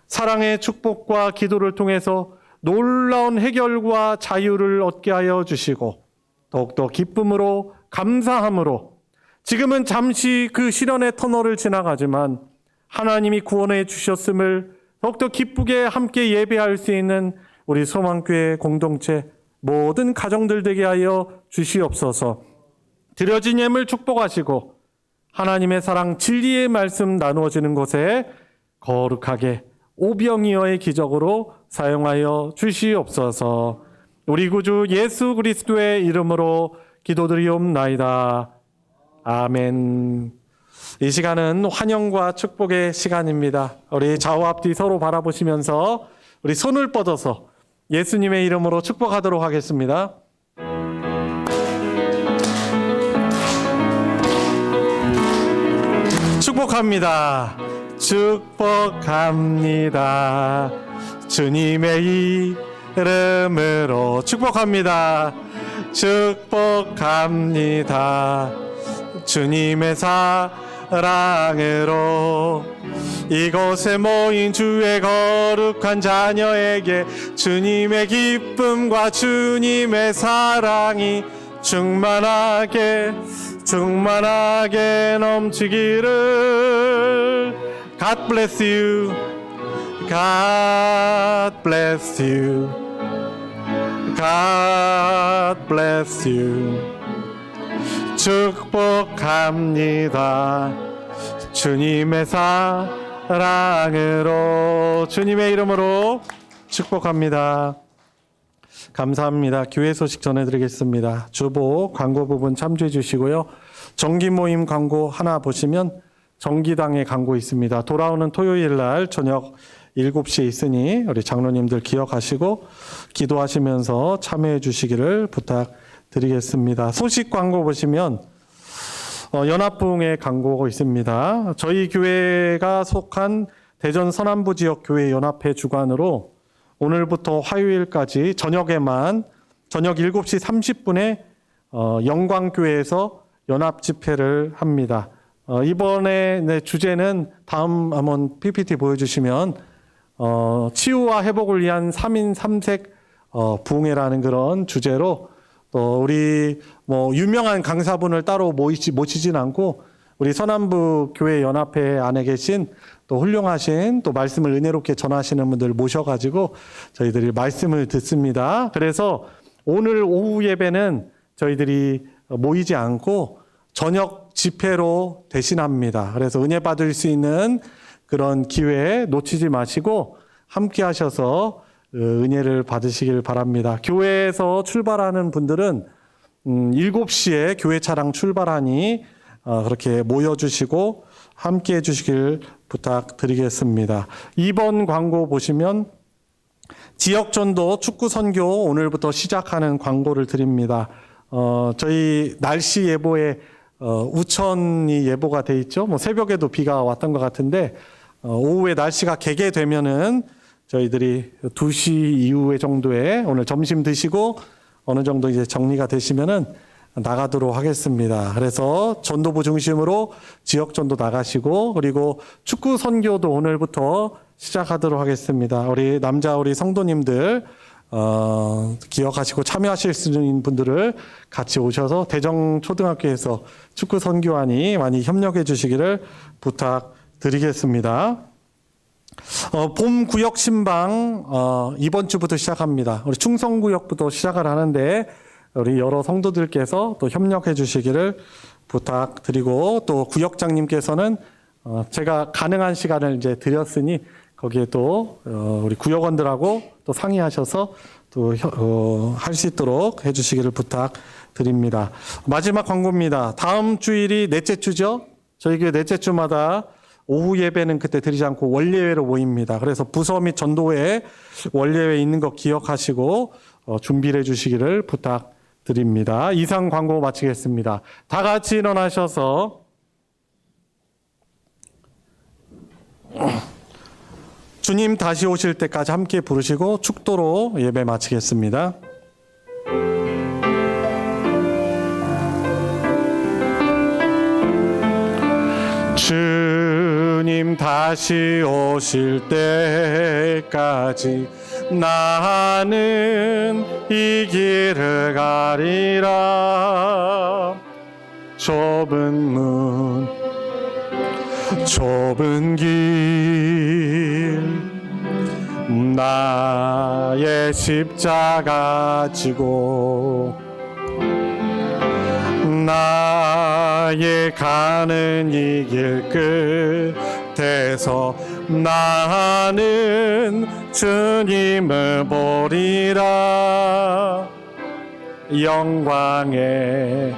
사랑의 축복과 기도를 통해서 놀라운 해결과 자유를 얻게 하여 주시고 더욱더 기쁨으로 감사함으로 지금은 잠시 그 시련의 터널을 지나가지만 하나님이 구원해 주셨음을 더욱더 기쁘게 함께 예배할 수 있는 우리 소망교회 공동체 모든 가정들 되게 하여 주시옵소서. 드려진 예물 축복하시고 하나님의 사랑 진리의 말씀 나누어지는 곳에 거룩하게 오병이어의 기적으로 사용하여 주시옵소서. 우리 구주 예수 그리스도의 이름으로 기도드리옵나이다. 아멘. 이 시간은 환영과 축복의 시간입니다. 우리 좌우 앞뒤 서로 바라보시면서 우리 손을 뻗어서 예수님의 이름으로 축복하도록 하겠습니다. 축복합니다. 축복합니다. 주님의 이름으로 축복합니다. 축복합니다. 주님의 사랑으로 이곳에 모인 주의 거룩한 자녀에게 주님의 기쁨과 주님의 사랑이 충만하게 넘치기를. God bless you. God bless you. God bless you. 축복합니다. 주님의 사랑으로 주님의 이름으로 축복합니다. 감사합니다. 교회 소식 전해드리겠습니다. 주보 광고 부분 참조해 주시고요. 정기 모임 광고 하나 보시면 정기당의 광고 있습니다. 돌아오는 토요일 날 저녁 7시에 있으니 우리 장로님들 기억하시고 기도하시면서 참여해 주시기를 부탁드리겠습니다. 소식 광고 보시면 연합부흥의 광고가 있습니다. 저희 교회가 속한 대전 서남부 지역 교회 연합회 주관으로 오늘부터 화요일까지 저녁에만 저녁 7시 30분에 영광교회에서 연합 집회를 합니다. 이번에 주제는 다음 한번 PPT 보여주시면 치유와 회복을 위한 3인 3색 부흥회라는 그런 주제로 또 우리 유명한 강사분을 따로 모시진 않고 우리 서남부 교회 연합회 안에 계신 또 훌륭하신 또 말씀을 은혜롭게 전하시는 분들 모셔가지고 저희들이 말씀을 듣습니다. 그래서 오늘 오후 예배는 저희들이 모이지 않고 저녁 집회로 대신합니다. 그래서 은혜 받을 수 있는 그런 기회 놓치지 마시고 함께 하셔서 은혜를 받으시길 바랍니다. 교회에서 출발하는 분들은 7시에 교회 차량 출발하니 그렇게 모여주시고 함께 해주시길 부탁드리겠습니다. 2번 광고 보시면 지역전도 축구선교 오늘부터 시작하는 광고를 드립니다. 저희 날씨 예보에 우천이 예보가 돼 있죠. 뭐 새벽에도 비가 왔던 것 같은데 오후에 날씨가 개개되면은 저희들이 2시 이후에 정도에 오늘 점심 드시고 어느 정도 이제 정리가 되시면은 나가도록 하겠습니다. 그래서 전도부 중심으로 지역 전도 나가시고 그리고 축구 선교도 오늘부터 시작하도록 하겠습니다. 우리 성도님들 기억하시고 참여하실 수 있는 분들을 같이 오셔서 대정초등학교에서 축구 선교안이 많이 협력해 주시기를 부탁드리겠습니다. 봄 구역 신방 이번 주부터 시작합니다. 우리 충성구역부터 시작을 하는데 우리 여러 성도들께서 또 협력해 주시기를 부탁드리고 또 구역장님께서는 제가 가능한 시간을 이제 드렸으니 거기에 또 우리 구역원들하고 또 상의하셔서 또 할 수 있도록 해주시기를 부탁드립니다. 마지막 광고입니다. 다음 주일이 넷째 주죠. 저희 교회 넷째 주마다 오후 예배는 그때 드리지 않고 원례회로 모입니다. 그래서 부서 및 전도회 원례회 있는 거 기억하시고 준비를 해주시기를 부탁드립니다. 이상 광고 마치겠습니다. 다 같이 일어나셔서 주님 다시 오실 때까지 함께 부르시고 축도로 예배 마치겠습니다. 주님 다시 오실 때까지 나는 이 길을 가리라. 좁은 길 나의 십자가 지고 나의 가는 이 길 끝에서 나는 주님을 보리라. 영광의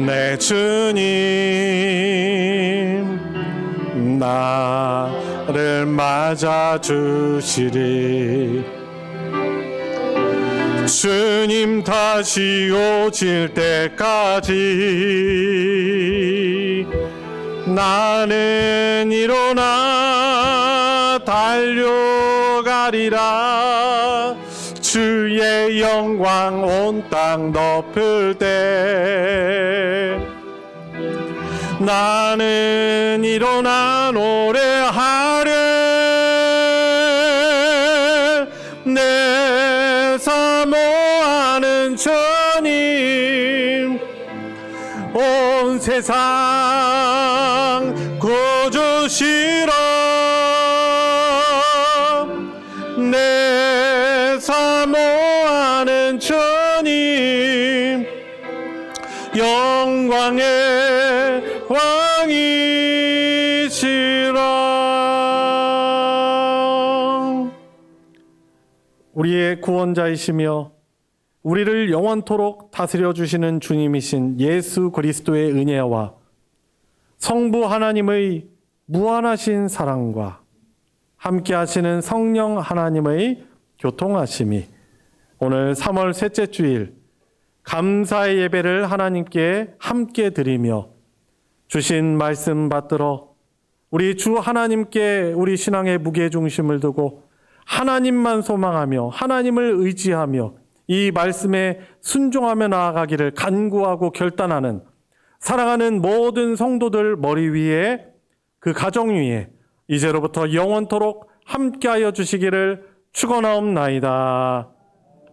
내 주님 나를 맞아주시리. 주님 다시 오실 때까지 나는 일어나 달려가리라. 주의 영광 온 땅 덮을 때 나는 일어나 노래하리. 내 사모하는 주님 온 세상 구주시라. 내 사모하는 주님 영광의 왕이시라. 우리의 구원자이시며 우리를 영원토록 다스려 주시는 주님이신 예수 그리스도의 은혜와 성부 하나님의 무한하신 사랑과 함께 하시는 성령 하나님의 교통하심이 오늘 3월 셋째 주일 감사의 예배를 하나님께 함께 드리며 주신 말씀 받들어 우리 주 하나님께 우리 신앙의 무게중심을 두고 하나님만 소망하며 하나님을 의지하며 이 말씀에 순종하며 나아가기를 간구하고 결단하는 사랑하는 모든 성도들 머리 위에 그 가정 위에 이제로부터 영원토록 함께하여 주시기를 축원하옵나이다.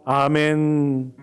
아멘.